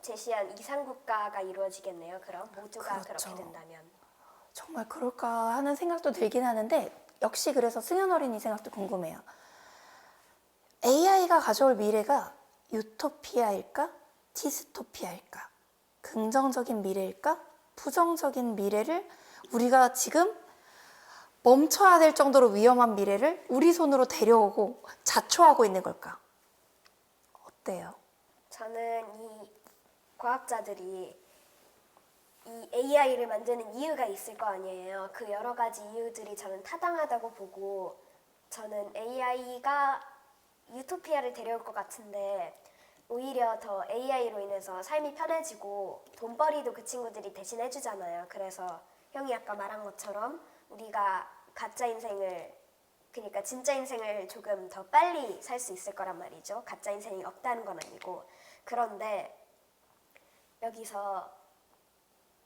제시한 이상국가가 이루어지겠네요. 그럼 모두가 그렇죠. 그렇게 된다면. 정말 그럴까 하는 생각도 들긴 하는데 역시 그래서 승현 어린이 생각도 궁금해요. AI가 가져올 미래가 유토피아일까? 디스토피아일까? 긍정적인 미래일까? 부정적인 미래를 우리가 지금 멈춰야 될 정도로 위험한 미래를 우리 손으로 데려오고 자초하고 있는 걸까? 어때요? 저는 이 과학자들이 이 AI를 만드는 이유가 있을 거 아니에요. 그 여러 가지 이유들이 저는 타당하다고 보고 저는 AI가 유토피아를 데려올 것 같은데 오히려 더 AI로 인해서 삶이 편해지고 돈벌이도 그 친구들이 대신 해주잖아요. 그래서 형이 아까 말한 것처럼 우리가 가짜 인생을 그러니까 진짜 인생을 조금 더 빨리 살 수 있을 거란 말이죠. 가짜 인생이 없다는 건 아니고. 그런데 여기서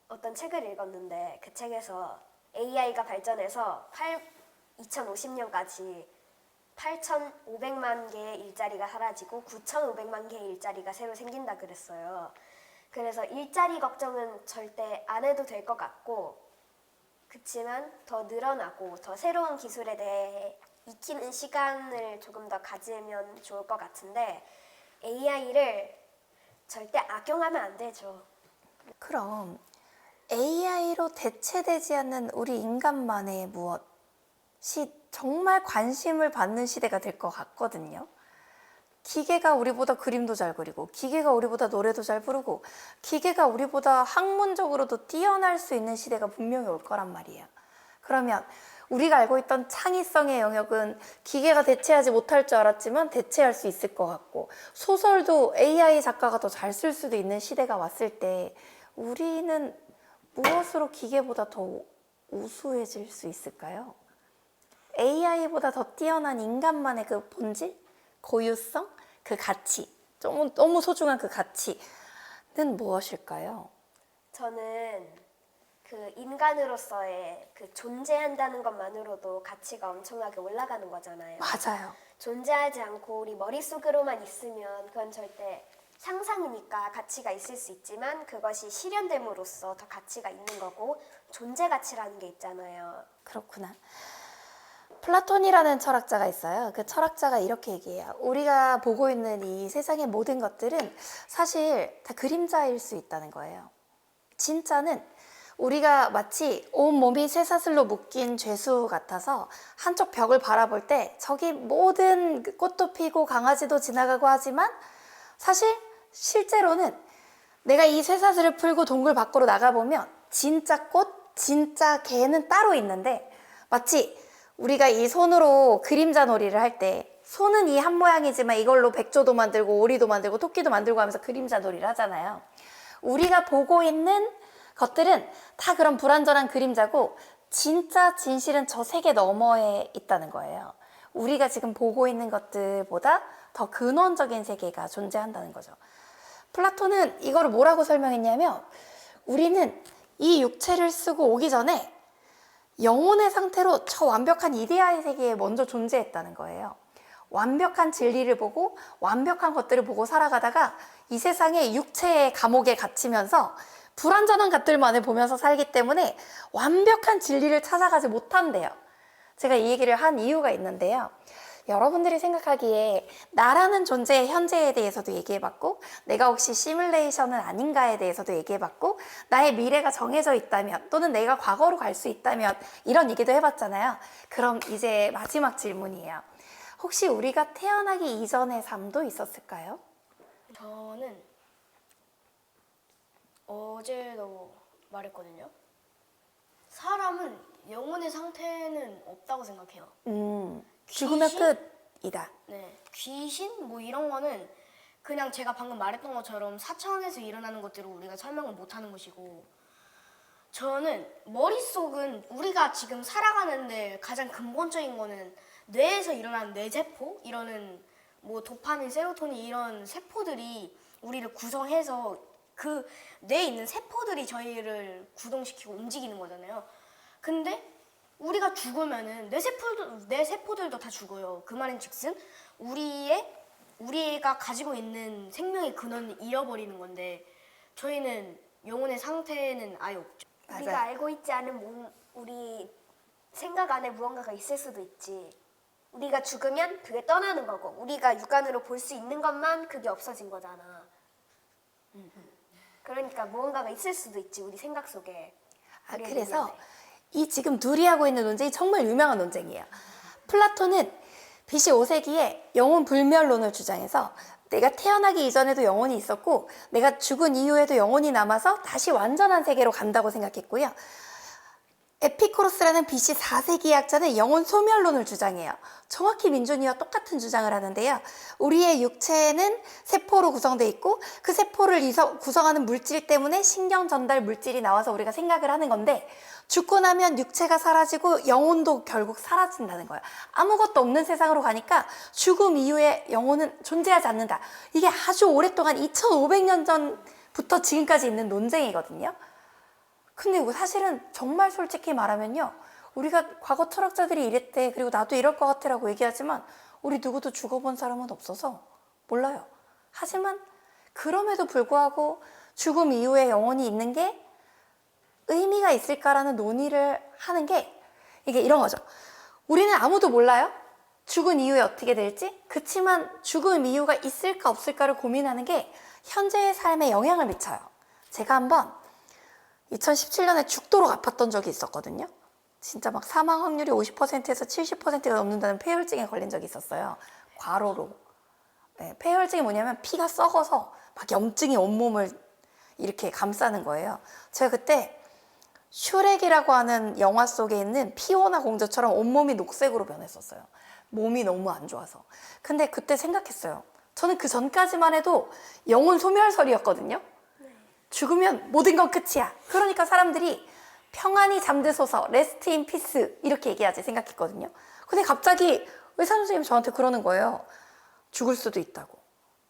어떤 책을 읽었는데 그 책에서 AI가 발전해서 2050년까지 8,500만 개의 일자리가 사라지고 9,500만 개의 일자리가 새로 생긴다 그랬어요. 그래서 일자리 걱정은 절대 안 해도 될 것 같고 그치만 더 늘어나고 더 새로운 기술에 대해 익히는 시간을 조금 더 가지면 좋을 것 같은데 AI를 절대 악용하면 안 되죠. 그럼 AI로 대체되지 않는 우리 인간만의 무엇이 정말 관심을 받는 시대가 될 것 같거든요. 기계가 우리보다 그림도 잘 그리고 기계가 우리보다 노래도 잘 부르고 기계가 우리보다 학문적으로도 뛰어날 수 있는 시대가 분명히 올 거란 말이에요. 그러면 우리가 알고 있던 창의성의 영역은 기계가 대체하지 못할 줄 알았지만 대체할 수 있을 것 같고 소설도 AI 작가가 더 잘 쓸 수도 있는 시대가 왔을 때 우리는 무엇으로 기계보다 더 우수해질 수 있을까요? AI보다 더 뛰어난 인간만의 그 본질, 고유성, 그 가치, 너무 소중한 그 가치는 무엇일까요? 저는 그 인간으로서의 그 존재한다는 것만으로도 가치가 엄청나게 올라가는 거잖아요. 맞아요. 존재하지 않고 우리 머릿속으로만 있으면 그건 절대 상상이니까 가치가 있을 수 있지만 그것이 실현됨으로써 더 가치가 있는 거고 존재 가치라는 게 있잖아요. 그렇구나. 플라톤이라는 철학자가 있어요. 그 철학자가 이렇게 얘기해요. 우리가 보고 있는 이 세상의 모든 것들은 사실 다 그림자일 수 있다는 거예요. 진짜는 우리가 마치 온몸이 쇠사슬로 묶인 죄수 같아서 한쪽 벽을 바라볼 때 저기 모든 꽃도 피고 강아지도 지나가고 하지만 사실 실제로는 내가 이 쇠사슬을 풀고 동굴 밖으로 나가보면 진짜 꽃, 진짜 개는 따로 있는데 마치 우리가 이 손으로 그림자 놀이를 할 때 손은 이 한 모양이지만 이걸로 백조도 만들고 오리도 만들고 토끼도 만들고 하면서 그림자 놀이를 하잖아요. 우리가 보고 있는 것들은 다 그런 불완전한 그림자고 진짜 진실은 저 세계 너머에 있다는 거예요. 우리가 지금 보고 있는 것들보다 더 근원적인 세계가 존재한다는 거죠. 플라톤은 이거를 뭐라고 설명했냐면 우리는 이 육체를 쓰고 오기 전에 영혼의 상태로 저 완벽한 이데아의 세계에 먼저 존재했다는 거예요. 완벽한 진리를 보고 완벽한 것들을 보고 살아가다가 이 세상의 육체의 감옥에 갇히면서 불완전한 것들만을 보면서 살기 때문에 완벽한 진리를 찾아가지 못한대요. 제가 이 얘기를 한 이유가 있는데요. 여러분들이 생각하기에 나라는 존재의 현재에 대해서도 얘기해봤고, 내가 혹시 시뮬레이션은 아닌가에 대해서도 얘기해봤고, 나의 미래가 정해져 있다면 또는 내가 과거로 갈 수 있다면 이런 얘기도 해봤잖아요. 그럼 이제 마지막 질문이에요. 혹시 우리가 태어나기 이전의 삶도 있었을까요? 저는 어제도 말했거든요. 사람은 영혼의 상태는 없다고 생각해요. 죽으면 귀신? 끝이다. 네, 귀신 뭐 이런 거는 그냥 제가 방금 말했던 것처럼 4차원에서 일어나는 것들을 우리가 설명을 못하는 것이고, 저는 머릿속은 우리가 지금 살아가는데 가장 근본적인 거는 뇌에서 일어나는 뇌세포, 이러는 뭐 도파민, 세로토닌 이런 세포들이 우리를 구성해서 그 뇌에 있는 세포들이 저희를 구동시키고 움직이는 거잖아요. 근데 우리가 죽으면은 뇌세포들도 다 죽어요. 그 말인즉슨 우리가 가지고 있는 생명의 근원을 잃어버리는 건데, 저희는 영혼의 상태는 아예 없죠. 우리가 알고 있지 않은 우리 생각 안에 무언가가 있을 수도 있지. 우리가 죽으면 그게 떠나는 거고, 우리가 육안으로 볼 수 있는 것만 그게 없어진 거잖아. 그러니까 무언가가 있을 수도 있지, 우리 생각 속에. 우리의 그래서 내면에. 이 지금 둘이 하고 있는 논쟁이 정말 유명한 논쟁이에요. 플라톤은 BC 5세기에 영혼 불멸론을 주장해서 내가 태어나기 이전에도 영혼이 있었고 내가 죽은 이후에도 영혼이 남아서 다시 완전한 세계로 간다고 생각했고요. 에피쿠로스라는 BC 4세기 학자는 영혼 소멸론을 주장해요. 정확히 민준이와 똑같은 주장을 하는데요. 우리의 육체는 세포로 구성되어 있고 그 세포를 구성하는 물질 때문에 신경 전달 물질이 나와서 우리가 생각을 하는 건데, 죽고 나면 육체가 사라지고 영혼도 결국 사라진다는 거예요. 아무것도 없는 세상으로 가니까 죽음 이후에 영혼은 존재하지 않는다. 이게 아주 오랫동안 2500년 전부터 지금까지 있는 논쟁이거든요. 근데 사실은 정말 솔직히 말하면요, 우리가 과거 철학자들이 이랬대, 그리고 나도 이럴 것 같아라고 얘기하지만 우리 누구도 죽어본 사람은 없어서 몰라요. 하지만 그럼에도 불구하고 죽음 이후에 영혼이 있는 게 의미가 있을까라는 논의를 하는 게 이게 이런 거죠. 우리는 아무도 몰라요. 죽은 이후에 어떻게 될지. 그치만 죽음 이유가 있을까 없을까를 고민하는 게 현재의 삶에 영향을 미쳐요. 제가 한번 2017년에 죽도록 아팠던 적이 있었거든요. 진짜 막 사망 확률이 50%에서 70%가 넘는다는 폐혈증에 걸린 적이 있었어요. 과로로. 네, 폐혈증이 뭐냐면 피가 썩어서 막 염증이 온몸을 이렇게 감싸는 거예요. 제가 그때 슈렉이라고 하는 영화 속에 있는 피오나 공주처럼 온몸이 녹색으로 변했었어요. 몸이 너무 안 좋아서. 근데 그때 생각했어요. 저는 그 전까지만 해도 영혼 소멸설이었거든요. 죽으면 모든 건 끝이야. 그러니까 사람들이 평안히 잠드소서, 레스트 인 피스 이렇게 얘기하지 생각했거든요. 근데 갑자기 의사 선생님이 저한테 그러는 거예요. 죽을 수도 있다고.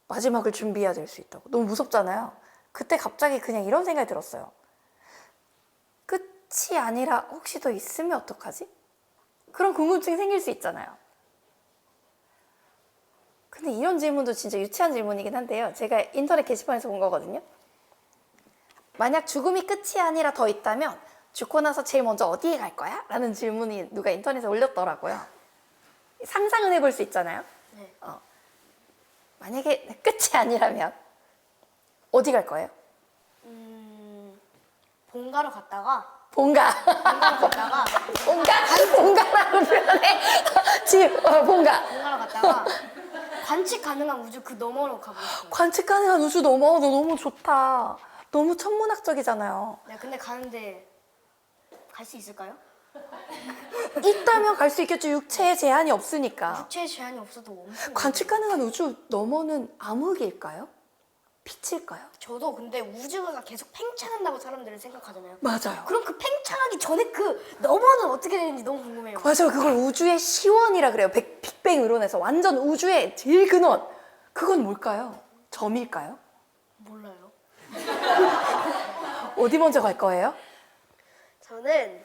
마지막을 준비해야 될 수 있다고. 너무 무섭잖아요. 그때 갑자기 그냥 이런 생각이 들었어요. 끝이 아니라 혹시 더 있으면 어떡하지? 그런 궁금증이 생길 수 있잖아요. 근데 이런 질문도 진짜 유치한 질문이긴 한데요. 제가 인터넷 게시판에서 본 거거든요. 만약 죽음이 끝이 아니라 더 있다면 죽고 나서 제일 먼저 어디에 갈 거야? 라는 질문이 누가 인터넷에 올렸더라고요. 상상은 해볼 수 있잖아요. 네. 만약에 끝이 아니라면 어디 갈 거예요? 본가로 갔다가 본가라는 표현에 본가 본가로 갔다가 관측 가능한 우주 그 너머로 가고 싶어요. 관측 가능한 우주 너무 좋다. 너무 천문학적이잖아요. 네, 근데 가는데 갈 수 있을까요? 있다면 갈 수 있겠죠. 육체에 제한이 없으니까. 육체에 제한이 없어도 엄청 관측 가능한 우주 너머는 암흑일까요? 빛일까요? 저도 근데 우주가 계속 팽창한다고 사람들은 생각하잖아요. 맞아요. 그럼 그 팽창하기 전에 그 너머는 어떻게 되는지 너무 궁금해요. 맞아요. 그걸 우주의 시원이라 그래요. 빅뱅 이론에서 완전 우주의 제일 근원. 그건 뭘까요? 점일까요? 몰라요. 어디 먼저 갈 거예요? 저는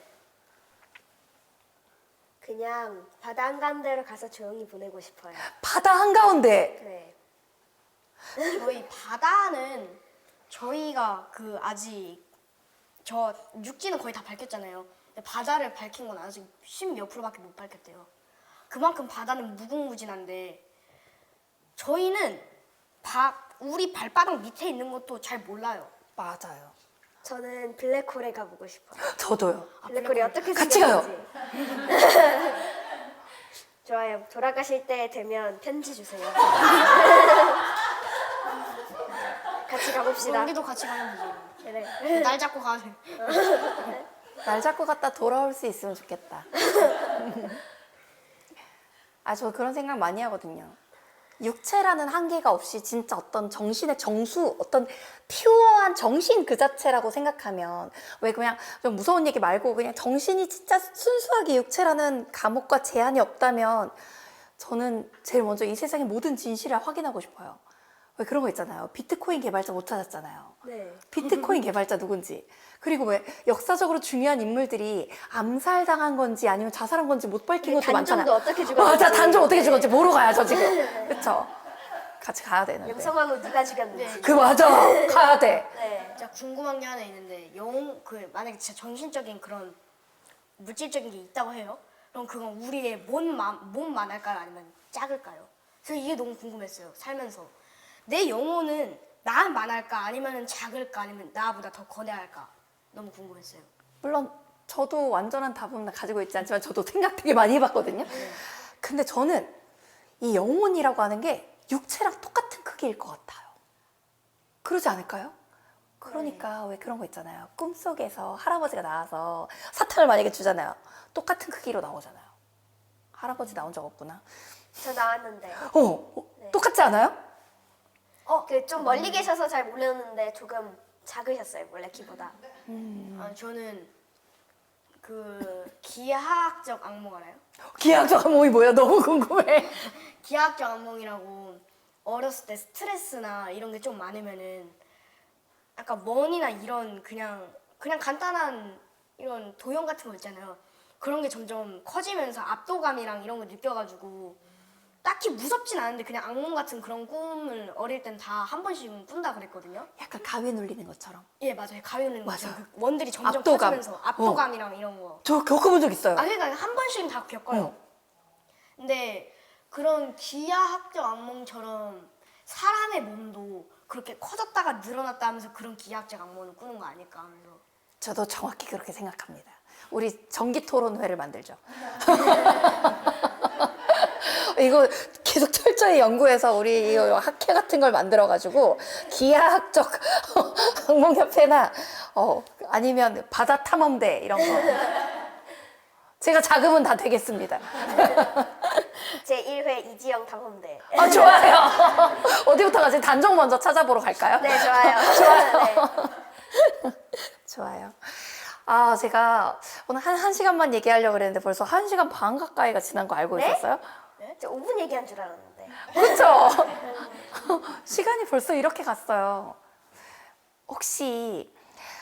그냥 바다 한가운데로 가서 조용히 보내고 싶어요. 바다 한가운데. 네. 저희 바다는 저희가 그 아직 저 육지는 거의 다 밝혔잖아요. 근데 바다를 밝힌 건 아직 10몇 %밖에 못 밝혔대요. 그만큼 바다는 무궁무진한데 저희는 우리 발바닥 밑에 있는 것도 잘 몰라요. 맞아요. 저는 블랙홀에 가보고 싶어요. 저도요. 블랙홀이 어떻게 같이 가요. 생겼는지. 좋아요. 돌아가실 때 되면 편지 주세요. 같이 가봅시다. 우리도 같이 가면 되죠. 네. 날 잡고 가세요. 날 잡고 갔다 돌아올 수 있으면 좋겠다. 아, 저 그런 생각 많이 하거든요. 육체라는 한계가 없이 진짜 어떤 정신의 정수, 어떤 퓨어한 정신 그 자체라고 생각하면, 왜 그냥 좀 무서운 얘기 말고 그냥 정신이 진짜 순수하게 육체라는 감옥과 제한이 없다면 저는 제일 먼저 이 세상의 모든 진실을 확인하고 싶어요. 왜 그런 거 있잖아요. 비트코인 개발자 못 찾았잖아요. 네. 비트코인 개발자 누군지. 그리고 왜 역사적으로 중요한 인물들이 암살당한 건지 아니면 자살한 건지 못 밝힌 것도 단종도 많잖아요. 어떻게 죽었는지. 맞아, 단종 어떻게 네. 죽었지 모르고 가야죠 지금. 그쵸? 같이 가야 되는데. 영성왕후 누가 죽였는지. 그 맞아, 가야 돼. 네. 진짜 궁금한 게 하나 있는데 만약에 진짜 정신적인 그런 물질적인 게 있다고 해요. 그럼 그건 우리의 몸만 할까요? 아니면 작을까요? 그래서 이게 너무 궁금했어요. 살면서 내 영혼은 나만 할까? 아니면 작을까? 아니면 나보다 더 거대할까? 너무 궁금했어요. 물론 저도 완전한 답은 가지고 있지 않지만 저도 생각 되게 많이 해봤거든요. 근데 저는 이 영혼이라고 하는 게 육체랑 똑같은 크기일 것 같아요. 그러지 않을까요? 그러니까 왜 그런 거 있잖아요. 꿈속에서 할아버지가 나와서 사탕을 만약에 주잖아요. 똑같은 크기로 나오잖아요. 할아버지 나온 적 없구나. 저 나왔는데. 네. 똑같지 않아요? 그 좀 멀리 계셔서 잘 모르는데 조금 작으셨어요, 원래 키보다. 저는 그 기하학적 악몽 알아요? 기하학적 항목이 뭐야? 너무 궁금해. 기하학적 악몽이라고 어렸을 때 스트레스나 이런 게 좀 많으면은 아까 money나 이런 그냥 간단한 이런 도형 같은 거 있잖아요. 그런 게 점점 커지면서 압도감이랑 이런 걸 느껴가지고 딱히 무섭진 않은데 그냥 악몽 같은 그런 꿈을 어릴 땐 다 한 번씩은 꾼다 그랬거든요. 약간 가위 눌리는 것처럼. 예, 맞아요. 가위 눌리는 맞아. 것처럼 그 원들이 점점 압도감. 커지면서 압도감이랑 이런 거. 저 겪어본 적 있어요. 그러니까 한 번씩은 다 겪어요. 근데 그런 기하학적 악몽처럼 사람의 몸도 그렇게 커졌다가 늘어났다 하면서 그런 기하학적 악몽을 꾸는 거 아닐까 하면서. 저도 정확히 그렇게 생각합니다. 우리 정기 토론회를 만들죠. 이거 계속 철저히 연구해서 우리 이 학회 같은 걸 만들어가지고 기하학적 항공협회나 아니면 바다 탐험대 이런 거 제가 자금은 다 되겠습니다. 제1회 이지영 탐험대. 아 좋아요. 어디부터 가지? 단종 먼저 찾아보러 갈까요? 네, 좋아요. 좋아요. 네. 좋아요. 아 제가 오늘 한 시간만 얘기하려고 그랬는데 벌써 1시간 반 가까이가 지난 거 알고 네? 있었어요? 저 5분 얘기한 줄 알았는데. 그렇죠? 시간이 벌써 이렇게 갔어요. 혹시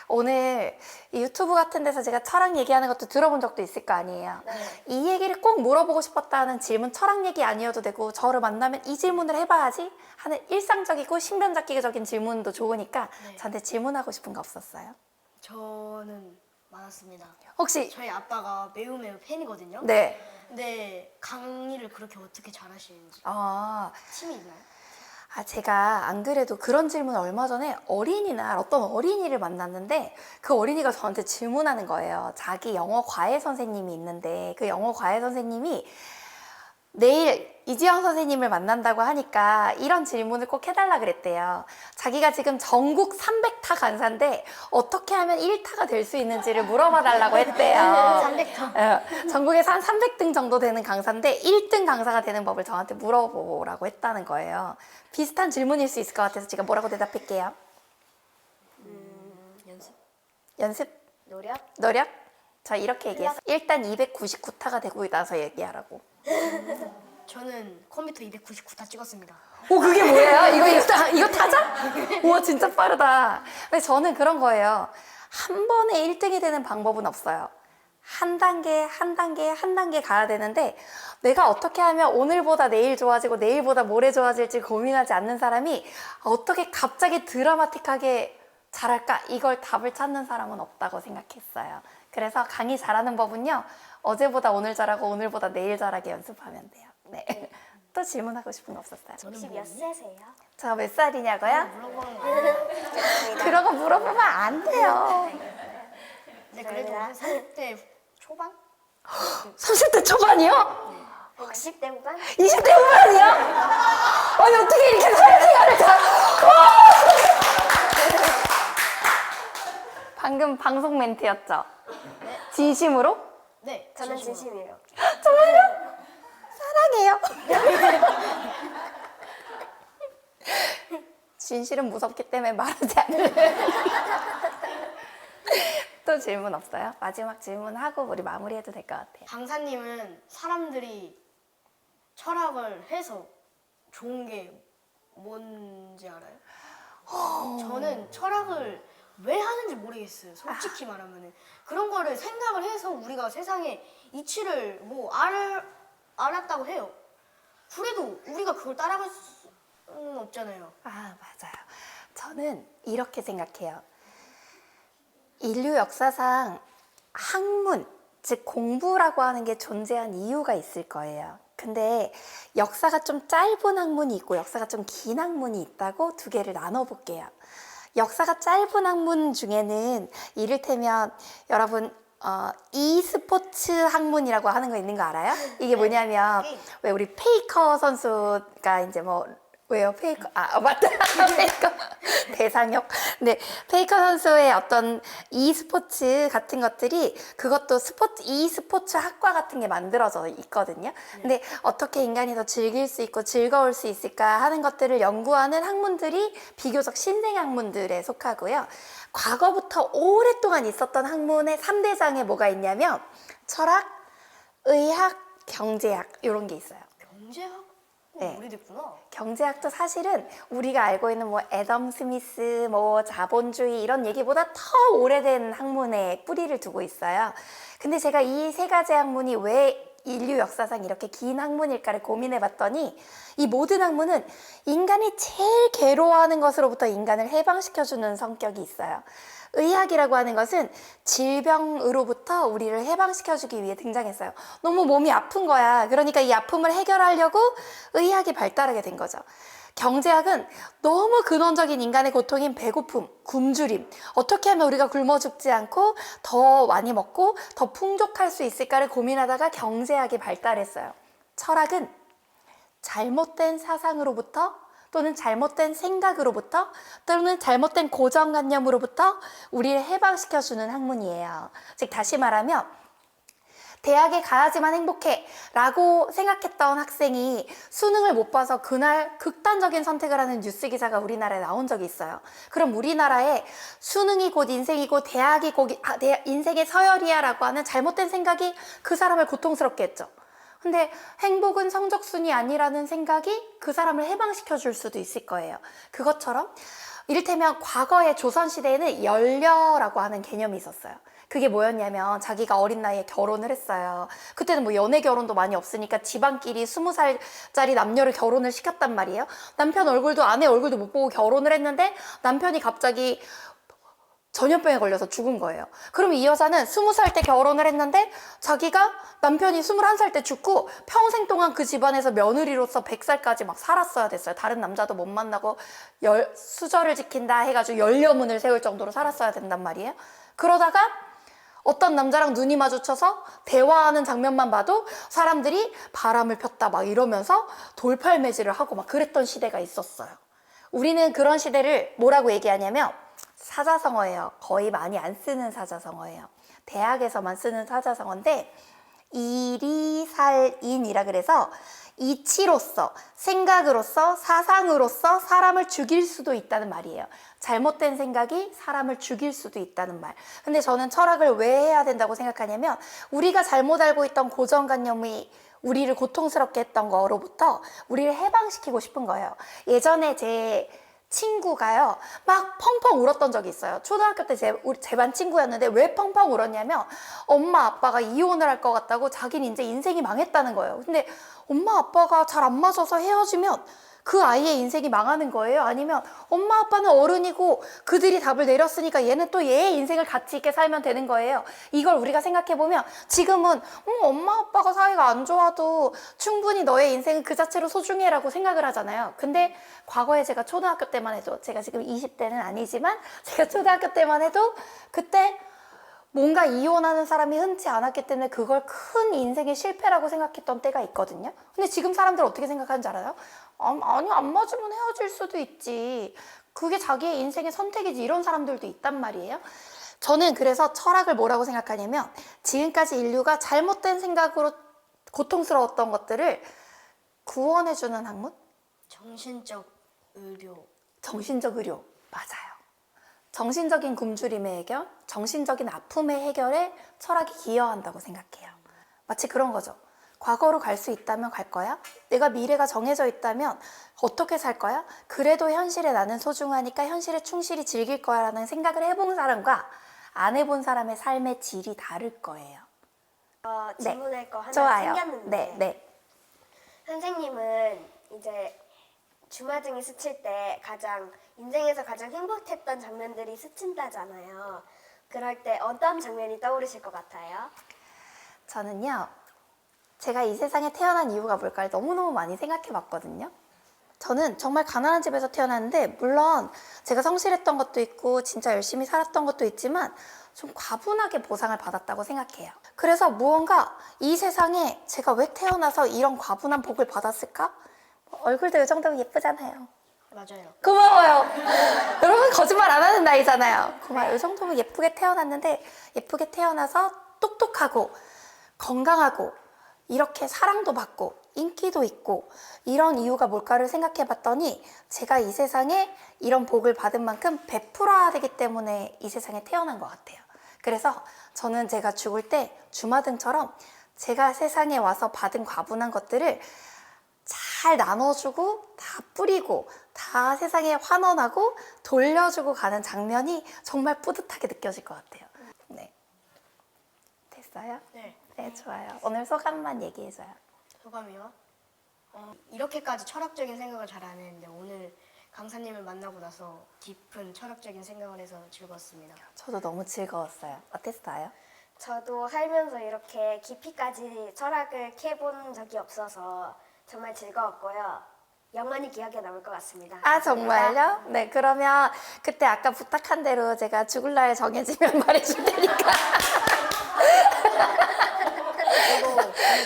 오늘 이 유튜브 같은 데서 제가 철학 얘기하는 것도 들어본 적도 있을 거 아니에요. 네. 이 얘기를 꼭 물어보고 싶었다는 질문, 철학 얘기 아니어도 되고 저를 만나면 이 질문을 해봐야지 하는 일상적이고 신변잡기적인 질문도 좋으니까 네. 저한테 질문하고 싶은 거 없었어요? 저는 많았습니다. 혹시 저희 아빠가 매우 팬이거든요. 네. 근데 강의를 그렇게 어떻게 잘하시는지 팁이 있나요? 제가 안 그래도 그런 질문을 얼마 전에 어떤 어린이를 만났는데 그 어린이가 저한테 질문하는 거예요. 자기 영어 과외 선생님이 있는데 그 영어 과외 선생님이 내일 이지영 선생님을 만난다고 하니까 이런 질문을 꼭 해달라 그랬대요. 자기가 지금 전국 300타 강사인데 어떻게 하면 1타가 될 수 있는지를 물어봐 달라고 했대요. 300타. 전국에서 한 300등 정도 되는 강사인데 1등 강사가 되는 법을 저한테 물어보라고 했다는 거예요. 비슷한 질문일 수 있을 것 같아서 제가 뭐라고 대답할게요. 연습? 노력? 자 이렇게 얘기했어요. 일단 299타가 되고 나서 얘기하라고. 저는 컴퓨터 299타 찍었습니다. 오 그게 뭐예요? 이거 타자? 우와 진짜 빠르다. 근데 저는 그런 거예요. 한 번에 1등이 되는 방법은 없어요. 한 단계 한 단계 한 단계 가야 되는데 내가 어떻게 하면 오늘보다 내일 좋아지고 내일보다 모레 좋아질지 고민하지 않는 사람이 어떻게 갑자기 드라마틱하게 잘할까? 이걸 답을 찾는 사람은 없다고 생각했어요. 그래서 강의 잘하는 법은요, 어제보다 오늘 잘하고 오늘보다 내일 잘하게 연습하면 돼요. 네. 또 질문하고 싶은 거 없었어요? 혹시 몇 세세요? 저 몇 살이냐고요? 물어보는 거. 그런 거 물어보면 안 돼요. 네, 그래도 30대 초반? 30대 초반이요? 60대 후반? 20대 후반이요? 아니 어떻게 이렇게 솔직하를 다 방금 방송 멘트였죠? 진심으로? 네, 저는 진심이에요. 사랑해요. 진실은 무섭기 때문에 말하지 않을래. 또 질문 없어요? 마지막 질문하고 우리 마무리해도 될 것 같아요. 강사님은 사람들이 철학을 해서 좋은 게 뭔지 알아요? 저는 철학을 왜 하는지 모르겠어요. 솔직히 말하면은 그런 거를 생각을 해서 우리가 세상의 이치를 뭐 알았다고 해요. 그래도 우리가 그걸 따라갈 수는 없잖아요. 아, 맞아요. 저는 이렇게 생각해요. 인류 역사상 학문, 즉 공부라고 하는 게 존재한 이유가 있을 거예요. 근데 역사가 좀 짧은 학문이 있고 역사가 좀 긴 학문이 있다고 두 개를 나눠볼게요. 역사가 짧은 학문 중에는 이를테면 여러분 e스포츠 학문이라고 하는 거 있는 거 알아요? 이게 뭐냐면 왜 우리 페이커 선수가 이제 뭐 왜요? 페이커 맞다. 페이커 대상역. 네, 페이커 선수의 어떤 e스포츠 같은 것들이 그것도 e스포츠 학과 같은 게 만들어져 있거든요. 근데 어떻게 인간이 더 즐길 수 있고 즐거울 수 있을까 하는 것들을 연구하는 학문들이 비교적 신생 학문들에 속하고요. 과거부터 오랫동안 있었던 학문의 3대장에 뭐가 있냐면 철학, 의학, 경제학 이런 게 있어요. 경제학? 네. 오래됐구나. 경제학도 사실은 우리가 알고 있는 뭐 애덤 스미스, 뭐 자본주의 이런 얘기보다 더 오래된 학문에 뿌리를 두고 있어요. 근데 제가 이 세 가지 학문이 왜 인류 역사상 이렇게 긴 학문일까를 고민해 봤더니 이 모든 학문은 인간이 제일 괴로워하는 것으로부터 인간을 해방시켜주는 성격이 있어요. 의학이라고 하는 것은 질병으로부터 우리를 해방시켜주기 위해 등장했어요. 너무 몸이 아픈 거야. 그러니까 이 아픔을 해결하려고 의학이 발달하게 된 거죠. 경제학은 너무 근원적인 인간의 고통인 배고픔, 굶주림, 어떻게 하면 우리가 굶어 죽지 않고 더 많이 먹고 더 풍족할 수 있을까를 고민하다가 경제학이 발달했어요. 철학은 잘못된 사상으로부터 또는 잘못된 생각으로부터 또는 잘못된 고정관념으로부터 우리를 해방시켜주는 학문이에요. 즉 다시 말하면 대학에 가야지만 행복해 라고 생각했던 학생이 수능을 못 봐서 그날 극단적인 선택을 하는 뉴스 기사가 우리나라에 나온 적이 있어요. 그럼 우리나라에 수능이 곧 인생이고 대학이 곧 인생의 서열이야 라고 하는 잘못된 생각이 그 사람을 고통스럽게 했죠. 근데 행복은 성적순이 아니라는 생각이 그 사람을 해방시켜 줄 수도 있을 거예요. 그것처럼 이를테면 과거의 조선시대에는 연려라고 하는 개념이 있었어요. 그게 뭐였냐면 자기가 어린 나이에 결혼을 했어요. 그때는 뭐 연애 결혼도 많이 없으니까 집안끼리 20살짜리 남녀를 결혼을 시켰단 말이에요. 남편 얼굴도 아내 얼굴도 못 보고 결혼을 했는데 남편이 갑자기 전염병에 걸려서 죽은 거예요. 그럼 이 여자는 20살 때 결혼을 했는데 자기가 남편이 21살 때 죽고 평생 동안 그 집안에서 며느리로서 100살까지 막 살았어야 됐어요. 다른 남자도 못 만나고 수절을 지킨다 해가지고 연려문을 세울 정도로 살았어야 된단 말이에요. 그러다가 어떤 남자랑 눈이 마주쳐서 대화하는 장면만 봐도 사람들이 바람을 폈다 막 이러면서 돌팔매질을 하고 막 그랬던 시대가 있었어요. 우리는 그런 시대를 뭐라고 얘기하냐면 사자성어예요. 거의 많이 안 쓰는 사자성어예요. 대학에서만 쓰는 사자성어인데 이리살인이라 그래서 이치로서, 생각으로서, 사상으로서 사람을 죽일 수도 있다는 말이에요. 잘못된 생각이 사람을 죽일 수도 있다는 말. 근데 저는 철학을 왜 해야 된다고 생각하냐면 우리가 잘못 알고 있던 고정관념이 우리를 고통스럽게 했던 거로부터 우리를 해방시키고 싶은 거예요. 예전에 제 친구가요, 막 펑펑 울었던 적이 있어요. 초등학교 때 제 반 친구였는데 왜 펑펑 울었냐면 엄마 아빠가 이혼을 할 것 같다고, 자기는 이제 인생이 망했다는 거예요. 근데 엄마 아빠가 잘 안 맞아서 헤어지면 그 아이의 인생이 망하는 거예요? 아니면 엄마 아빠는 어른이고 그들이 답을 내렸으니까 얘는 또 얘의 인생을 가치 있게 살면 되는 거예요? 이걸 우리가 생각해보면 지금은 엄마 아빠가 사이가 안 좋아도 충분히 너의 인생은 그 자체로 소중해라고 생각을 하잖아요. 근데 과거에 제가 초등학교 때만 해도, 제가 지금 20대는 아니지만 제가 초등학교 때만 해도 그때 뭔가 이혼하는 사람이 흔치 않았기 때문에 그걸 큰 인생의 실패라고 생각했던 때가 있거든요. 근데 지금 사람들 어떻게 생각하는지 알아요? 아니, 안 맞으면 헤어질 수도 있지. 그게 자기의 인생의 선택이지. 이런 사람들도 있단 말이에요. 저는 그래서 철학을 뭐라고 생각하냐면, 지금까지 인류가 잘못된 생각으로 고통스러웠던 것들을 구원해주는 학문? 정신적 의료. 정신적 의료. 맞아요. 정신적인 굶주림의 해결, 정신적인 아픔의 해결에 철학이 기여한다고 생각해요. 마치 그런 거죠. 과거로 갈 수 있다면 갈 거야? 내가 미래가 정해져 있다면 어떻게 살 거야? 그래도 현실에 나는 소중하니까 현실에 충실히 즐길 거야 라는 생각을 해본 사람과 안 해본 사람의 삶의 질이 다를 거예요. 질문할 거 하나 좋아요. 생겼는데 네. 선생님은 이제 주마등이 스칠 때 인생에서 가장 행복했던 장면들이 스친다잖아요. 그럴 때 어떤 장면이 떠오르실 것 같아요? 저는요, 제가 이 세상에 태어난 이유가 뭘까를 너무너무 많이 생각해 봤거든요. 저는 정말 가난한 집에서 태어났는데, 물론 제가 성실했던 것도 있고 진짜 열심히 살았던 것도 있지만 좀 과분하게 보상을 받았다고 생각해요. 그래서 무언가 이 세상에 제가 왜 태어나서 이런 과분한 복을 받았을까? 얼굴도 이 정도면 예쁘잖아요. 맞아요. 고마워요. 여러분, 거짓말 안 하는 나이잖아요. 고마워요. 이 정도면 예쁘게 태어났는데, 예쁘게 태어나서 똑똑하고 건강하고 이렇게 사랑도 받고 인기도 있고 이런 이유가 뭘까를 생각해 봤더니, 제가 이 세상에 이런 복을 받은 만큼 베풀어야 되기 때문에 이 세상에 태어난 것 같아요. 그래서 저는 제가 죽을 때 주마등처럼 제가 세상에 와서 받은 과분한 것들을 잘 나눠주고 다 뿌리고 다 세상에 환원하고 돌려주고 가는 장면이 정말 뿌듯하게 느껴질 것 같아요. 네. 됐어요? 네. 네, 좋아요. 오늘 소감만 얘기해줘요. 소감이요? 이렇게까지 철학적인 생각을 잘 안 했는데 오늘 강사님을 만나고 나서 깊은 철학적인 생각을 해서 즐거웠습니다. 저도 너무 즐거웠어요. 어땠어요? 저도 살면서 이렇게 깊이까지 철학을 캐본 적이 없어서 정말 즐거웠고요. 영원히 기억에 남을 것 같습니다. 아, 정말요? 네, 그러면 그때 아까 부탁한 대로 제가 죽을 날 정해지면 말해줄 테니까.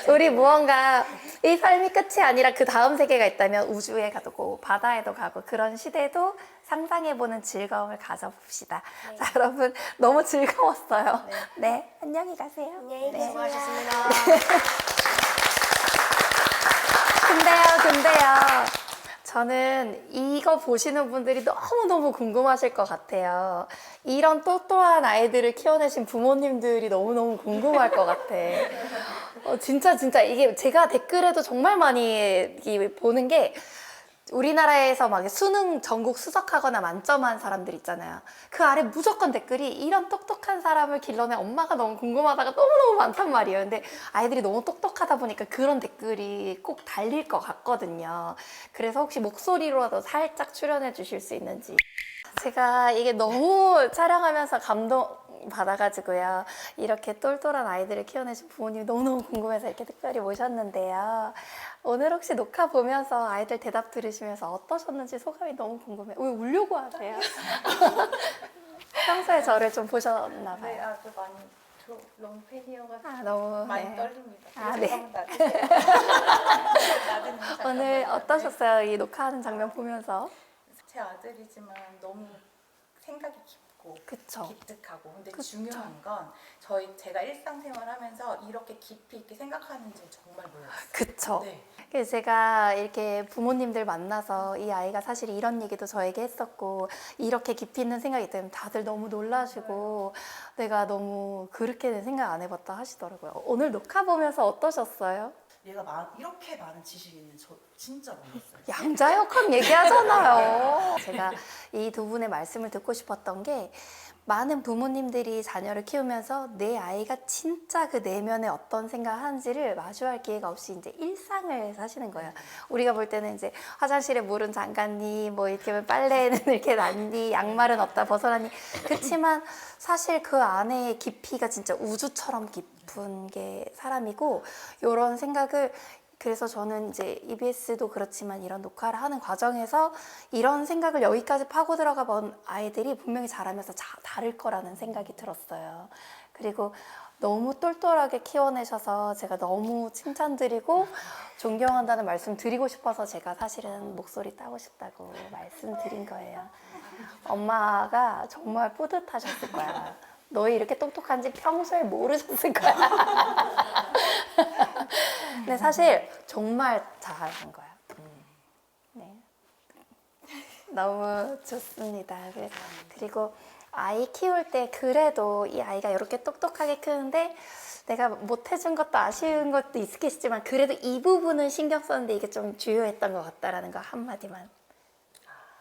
우리 무언가 이 삶이 끝이 아니라 그 다음 세계가 있다면 우주에 가고 바다에도 가고 그런 시대도 상상해보는 즐거움을 가져봅시다. 네. 자, 여러분, 너무 즐거웠어요. 네, 안녕히 가세요. 안녕히 네. 계세요. 수고하셨습니다. 근데요. 저는 이거 보시는 분들이 너무너무 궁금하실 것 같아요. 이런 또또한 아이들을 키워내신 부모님들이 너무너무 궁금할 것 같아. 진짜 이게 제가 댓글에도 정말 많이 보는 게, 우리나라에서 막 수능 전국 수석하거나 만점한 사람들 있잖아요. 그 아래 무조건 댓글이 이런 똑똑한 사람을 길러낸 엄마가 너무 궁금하다가 너무너무 많단 말이에요. 근데 아이들이 너무 똑똑하다 보니까 그런 댓글이 꼭 달릴 것 같거든요. 그래서 혹시 목소리로라도 살짝 출연해 주실 수 있는지. 제가 이게 너무 촬영하면서 감동 받아가지고요. 이렇게 똘똘한 아이들을 키워내신 부모님이 너무너무 궁금해서 이렇게 특별히 모셨는데요. 오늘 혹시 녹화 보면서 아이들 대답 들으시면서 어떠셨는지 소감이 너무 궁금해요. 왜 울려고 하세요? 평소에 저를 좀 보셨나 봐요. 네, 아주 많이 너무 팬이어가지고 너무 많이 네. 떨립니다. 네. 한번 놔주세요. 오늘 어떠셨어요? 이 녹화하는 장면 보면서? 제 아들이지만 너무 생각이 깊고 그쵸. 기특하고, 근데 그쵸. 중요한 건 제가 일상생활하면서 이렇게 깊이 있게 생각하는지 정말 몰랐어요. 그쵸. 네. 그래서 제가 이렇게 부모님들 만나서 이 아이가 사실 이런 얘기도 저에게 했었고 이렇게 깊이 있는 생각이 있다면 다들 너무 놀라시고 내가 너무 그렇게는 생각 안 해봤다 하시더라고요. 오늘 녹화 보면서 어떠셨어요? 얘가 이렇게 많은 지식이 있는 저 진짜 몰랐어요. 양자역학 얘기하잖아요. 제가 이 두 분의 말씀을 듣고 싶었던 게 많은 부모님들이 자녀를 키우면서 내 아이가 진짜 그 내면에 어떤 생각을 하는지를 마주할 기회가 없이 이제 일상을 사시는 거예요. 우리가 볼 때는 이제 화장실에 물은 잠갔니, 뭐 이렇게 빨래는 이렇게 났니, 양말은 없다 벗어났니. 그렇지만 사실 그 안에 깊이가 진짜 우주처럼 깊은 게 사람이고, 이런 생각을 그래서 저는 이제 EBS도 그렇지만 이런 녹화를 하는 과정에서 이런 생각을 여기까지 파고 들어가 본 아이들이 분명히 자라면서 다를 거라는 생각이 들었어요. 그리고 너무 똘똘하게 키워내셔서 제가 너무 칭찬드리고 존경한다는 말씀 드리고 싶어서 제가 사실은 목소리 따고 싶다고 말씀드린 거예요. 엄마가 정말 뿌듯하셨을 거야. 너희 이렇게 똑똑한지 평소에 모르셨을 거야. 근데 사실 정말 잘한 거야. 네. 너무 좋습니다. 그리고 아이 키울 때 그래도 이 아이가 이렇게 똑똑하게 크는데 내가 못해준 것도 아쉬운 것도 있겠지만 그래도 이 부분은 신경 썼는데 이게 좀 주요했던 것 같다라는 거 한마디만.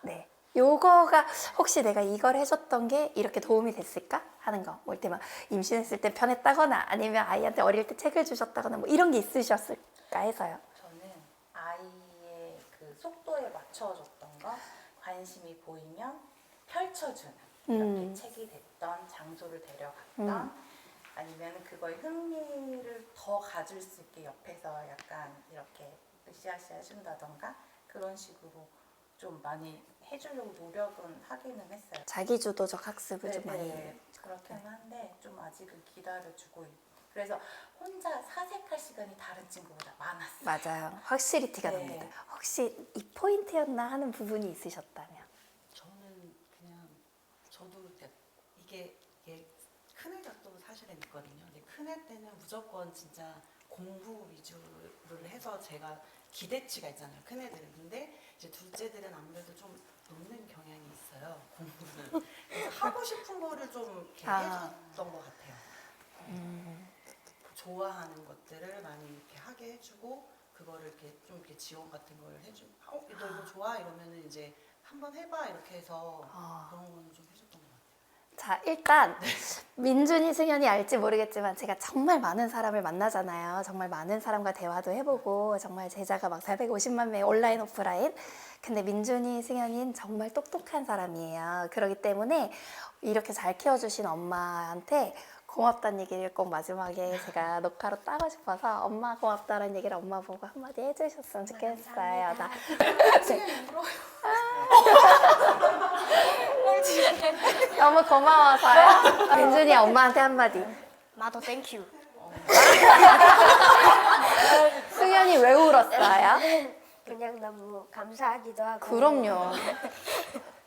네. 요거가 혹시 내가 이걸 해줬던 게 이렇게 도움이 됐을까 하는 거. 올 때 막 임신했을 때 편했다거나 아니면 아이한테 어릴 때 책을 주셨다거나 뭐 이런 게 있으셨을까 해서요. 저는 아이의 그 속도에 맞춰줬던 거, 관심이 보이면 펼쳐주는, 이렇게 책이 됐던, 장소를 데려갔던, 아니면 그거에 흥미를 더 가질 수 있게 옆에서 약간 이렇게 으쌰으쌰 해준다던가 그런 식으로 좀 많이 해주려고 노력은 하기는 했어요. 자기주도적 학습을 좀 많이. 그렇긴 한데 좀 아직은 기다려주고 그래서 혼자 사색할 시간이 다른 친구보다 많았어요. 맞아요. 확실히 티가 네. 납니다. 혹시 이 포인트였나 하는 부분이 있으셨다면? 저는 그냥 저도 이게 큰애가 또 사실은 있거든요. 근데 큰애 때는 무조건 진짜 공부 위주를 해서 제가 기대치가 있잖아요. 큰애들은. 근데 이제 둘째들은 아무래도 좀 놓는 경향이 있어요. 공부는. 그래서 하고 싶은 거를 좀 이렇게 해줬던 것 같아요. 좋아하는 것들을 많이 이렇게 하게 해주고 그거를 이렇게 좀 이렇게 지원 같은 걸 해주고 너 이거 좋아? 이러면은 이제 한번 해봐 이렇게 해서 그런 거는 좀 해줬던 것 같아요. 자, 일단 민준이, 승현이 알지 모르겠지만 제가 정말 많은 사람을 만나잖아요. 정말 많은 사람과 대화도 해보고 정말 제자가 막 450만 명 온라인 오프라인. 근데 민준이, 승현이는 정말 똑똑한 사람이에요. 그렇기 때문에 이렇게 잘 키워주신 엄마한테 고맙다는 얘기를 꼭 마지막에 제가 녹화로 따고 싶어서 엄마 고맙다는 얘기를 엄마 보고 한마디 해주셨으면 좋겠어요. 나 너무 고마워서요. 민준이 엄마한테 한마디. 나도 땡큐. 승현이 왜 울었어요? 그냥 너무 감사하기도 하고. 그럼요.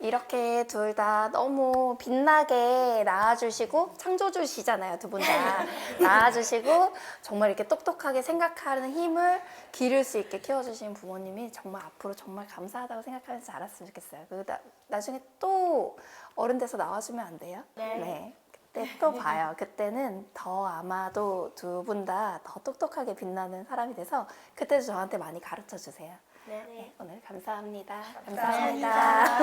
이렇게 둘 다 너무 빛나게 낳아주시고 창조주시잖아요, 두 분 다. 낳아주시고 정말 이렇게 똑똑하게 생각하는 힘을 기를 수 있게 키워주신 부모님이 정말 앞으로 정말 감사하다고 생각하면서 자랐으면 좋겠어요. 그리고 나중에 또 어른 돼서 나와주면 안 돼요? 네. 그때 또 봐요. 그때는 더 아마도 두 분 다 더 똑똑하게 빛나는 사람이 돼서 그때도 저한테 많이 가르쳐 주세요. 네, 오늘 감사합니다. 감사합니다.